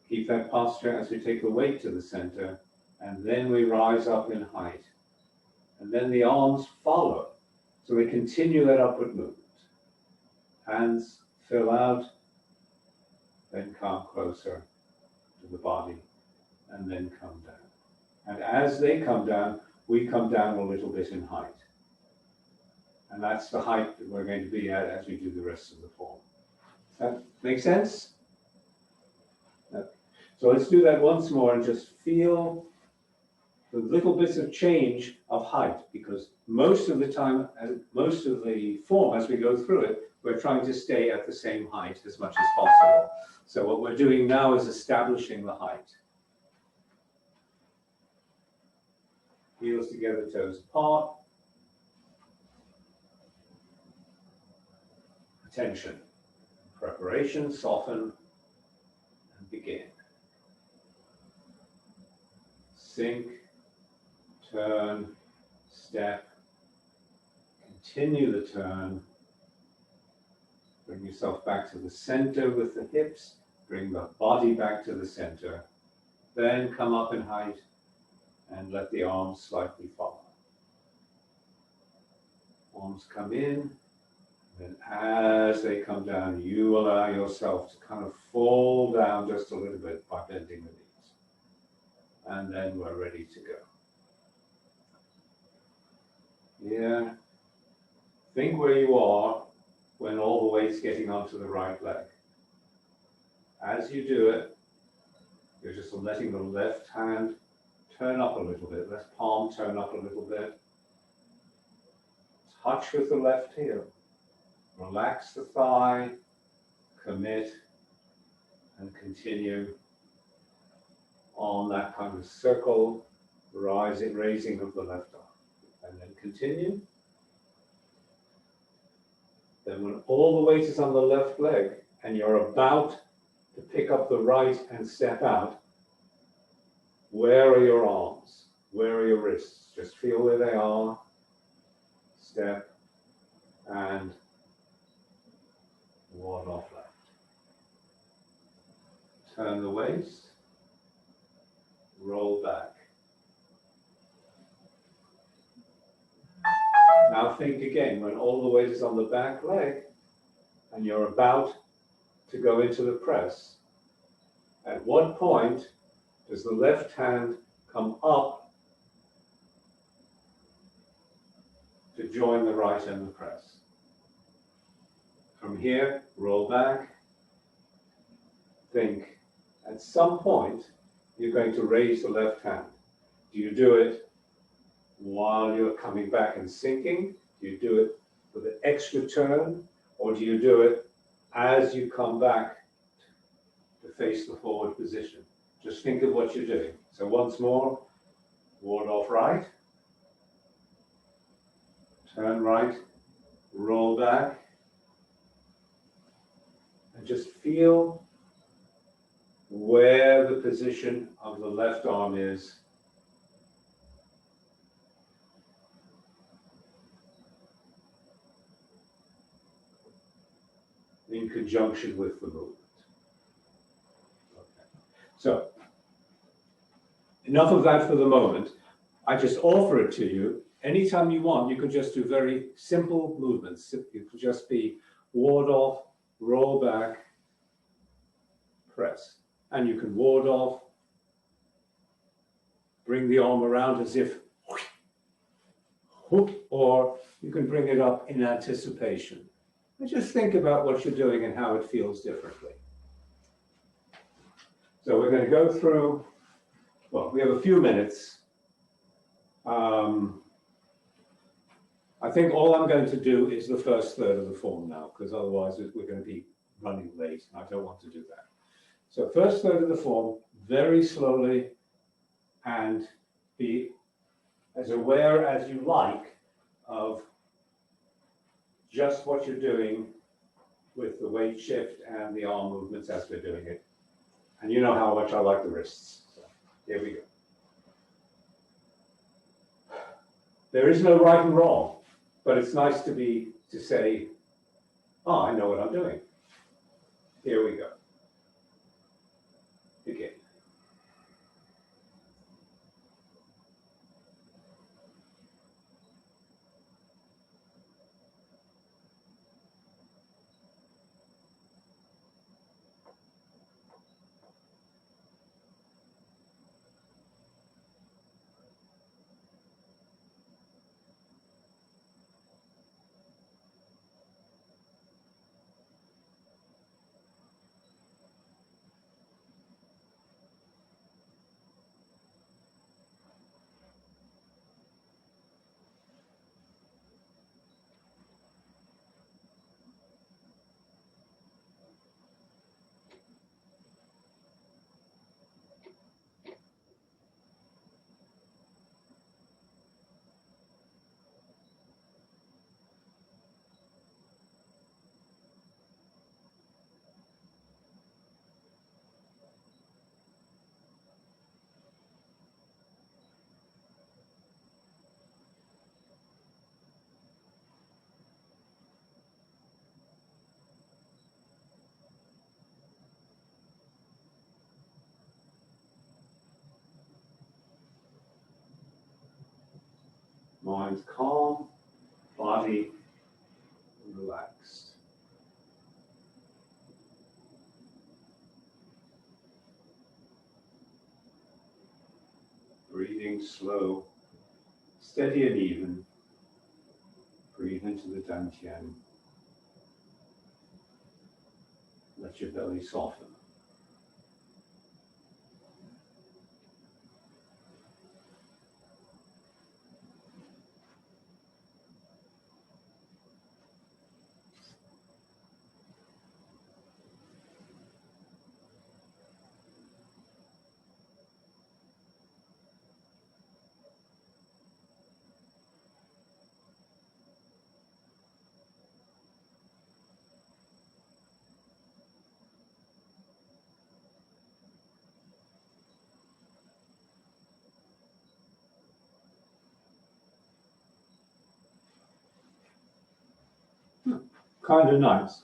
Keep that posture as we take the weight to the center, and then we rise up in height. And then the arms follow. So we continue that upward movement. Hands fill out, then come closer to the body, and then come down. And as they come down, we come down a little bit in height. And that's the height that we're going to be at as we do the rest of the form. Does that make sense? So let's do that once more and just feel the little bits of change of height, because most of the time, most of the form as we go through it, we're trying to stay at the same height as much as possible. So what we're doing now is establishing the height. Heels together, toes apart. Attention. Preparation, soften, and begin. Sink, turn, step, continue the turn. Bring yourself back to the center with the hips. Bring the body back to the center. Then come up in height and let the arms slightly follow. Arms come in. Then as they come down, you allow yourself to kind of fall down just a little bit by bending the knees. And then we're ready to go. Yeah. Think where you are when all the weight's getting onto the right leg. As you do it, you're just letting the left hand turn up a little bit. Left palm turn up a little bit. Touch with the left heel. Relax the thigh, commit, and continue on that kind of circle, raising of the left arm. And then continue. Then when all the weight is on the left leg and you're about to pick up the right and step out, where are your arms? Where are your wrists? Just feel where they are. Step and ward off left. Turn the waist. Roll back. Now think again, when all the weight is on the back leg and you're about to go into the press, at what point does the left hand come up to join the right in the press? From here, roll back. Think, at some point, you're going to raise the left hand. Do you do it while you're coming back and sinking? Do you do it with an extra turn, or do you do it as you come back to face the forward position? Just think of what you're doing. So once more, ward off right, turn right, roll back, and just feel where the position of the left arm is. In conjunction with the movement. Okay. So, enough of that for the moment. I just offer it to you. Anytime you want, you could just do very simple movements. It could just be ward off, roll back, press. And you can ward off, bring the arm around as if, or you can bring it up in anticipation. And just think about what you're doing and how it feels differently. So we're going to go through, well, we have a few minutes. I think all I'm going to do is the first third of the form now, because otherwise we're going to be running late, and I don't want to do that. So first third of the form, very slowly, and be as aware as you like of just what you're doing with the weight shift and the arm movements as we're doing it. And you know how much I like the wrists. So here we go. There is no right and wrong, but it's nice to say, oh, I know what I'm doing. Here we go. Begin. Mind calm, body relaxed. Breathing slow, steady and even. Breathe into the dantian. Let your belly soften. Kind of nice.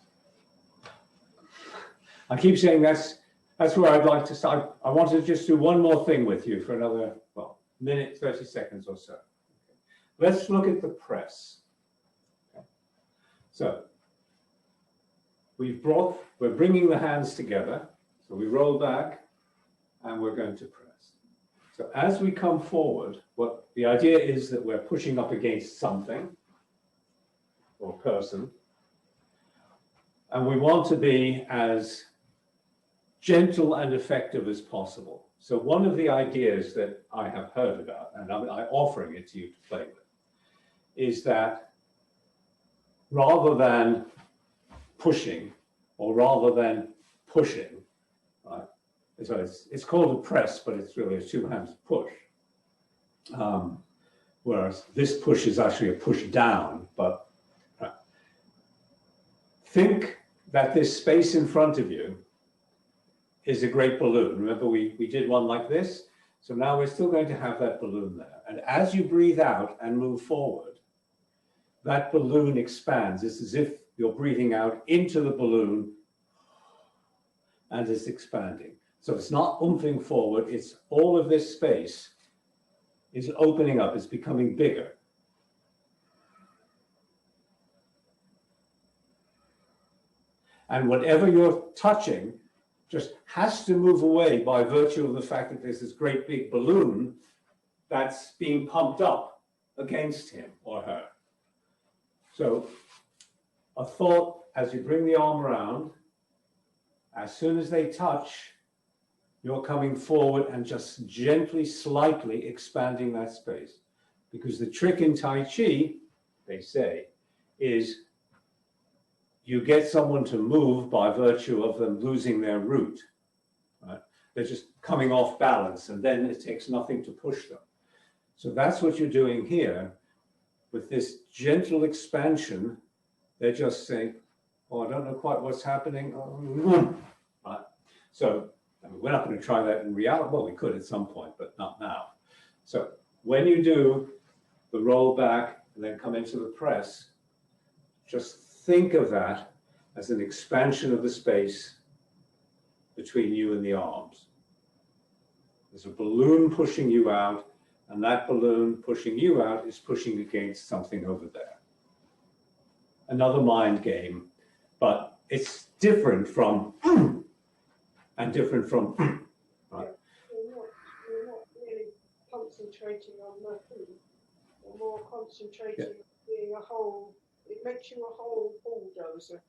I keep saying that's where I'd like to start. I want to just do one more thing with you for another, well, minute, 30 seconds or so. Okay. Let's look at the press. Okay. So we're bringing the hands together. So we roll back and we're going to press. So as we come forward, what the idea is that we're pushing up against something or person. And we want to be as gentle and effective as possible. So one of the ideas that I have heard about, and I'm offering it to you to play with, is that rather than pushing, or rather than pushing, right? So it's called a press, but it's really a two-hand push. Whereas this push is actually a push down, but think that this space in front of you is a great balloon. Remember, we did one like this. So now we're still going to have that balloon there. And as you breathe out and move forward, that balloon expands. It's as if you're breathing out into the balloon and it's expanding. So it's not oomping forward, it's all of this space is opening up, it's becoming bigger. And whatever you're touching just has to move away by virtue of the fact that there's this great big balloon that's being pumped up against him or her. So a thought as you bring the arm around, as soon as they touch, you're coming forward and just gently, slightly expanding that space. Because the trick in Tai Chi, they say, is you get someone to move by virtue of them losing their root. Right? They're just coming off balance, and then it takes nothing to push them. So that's what you're doing here. With this gentle expansion, they're just saying, oh, I don't know quite what's happening. Right? So I mean, we're not going to try that in reality. Well, we could at some point, but not now. So when you do the roll back and then come into the press, just think of that as an expansion of the space between you and the arms. There's a balloon pushing you out, and that balloon pushing you out is pushing against something over there. Another mind game, but it's different from and different from right. You're not really concentrating on the food. You're more concentrating on being a whole. It makes you a whole bulldozer.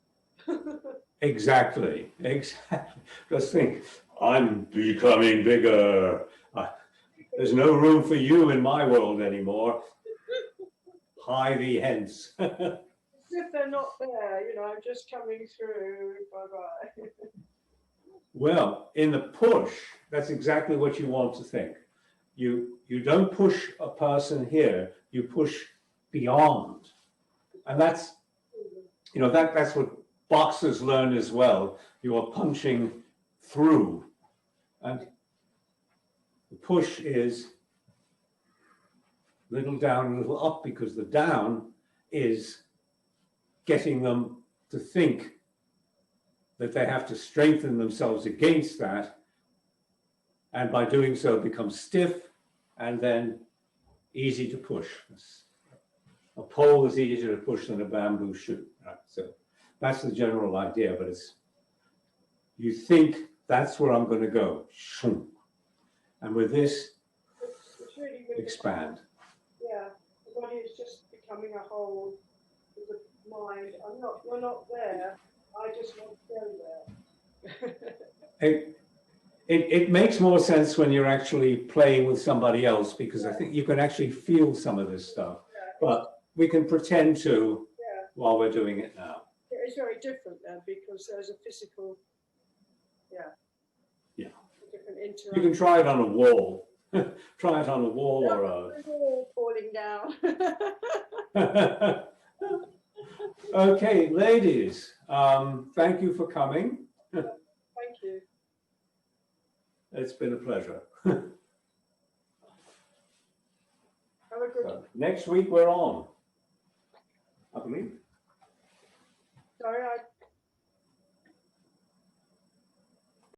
Exactly. Just think, I'm becoming bigger. There's no room for you in my world anymore. Hie thee hence. As if they're not there, you know, I'm just coming through, bye-bye. Well, in the push, that's exactly what you want to think. You don't push a person here, you push beyond. And that's, you know, that's what boxers learn as well. You are punching through. And the push is little down, little up, because the down is getting them to think that they have to strengthen themselves against that, and by doing so become stiff and then easy to push. A pole is easier to push than a bamboo shoot, right? So that's the general idea, but it's, you think that's where I'm going to go, and with this, It's really good. expand. Yeah, the body is just becoming a whole with the mind. We're not there. I just want to go there. It makes more sense when you're actually playing with somebody else, because I think you can actually feel some of this stuff, but we can pretend to while we're doing it now. It's very different then, because there's a physical, different interaction. You can try it on a wall. Try it on a wall or a... It's all falling down. Okay, ladies, thank you for coming. Thank you. It's been a pleasure. Have a good. Next week we're on, I believe. Sorry, I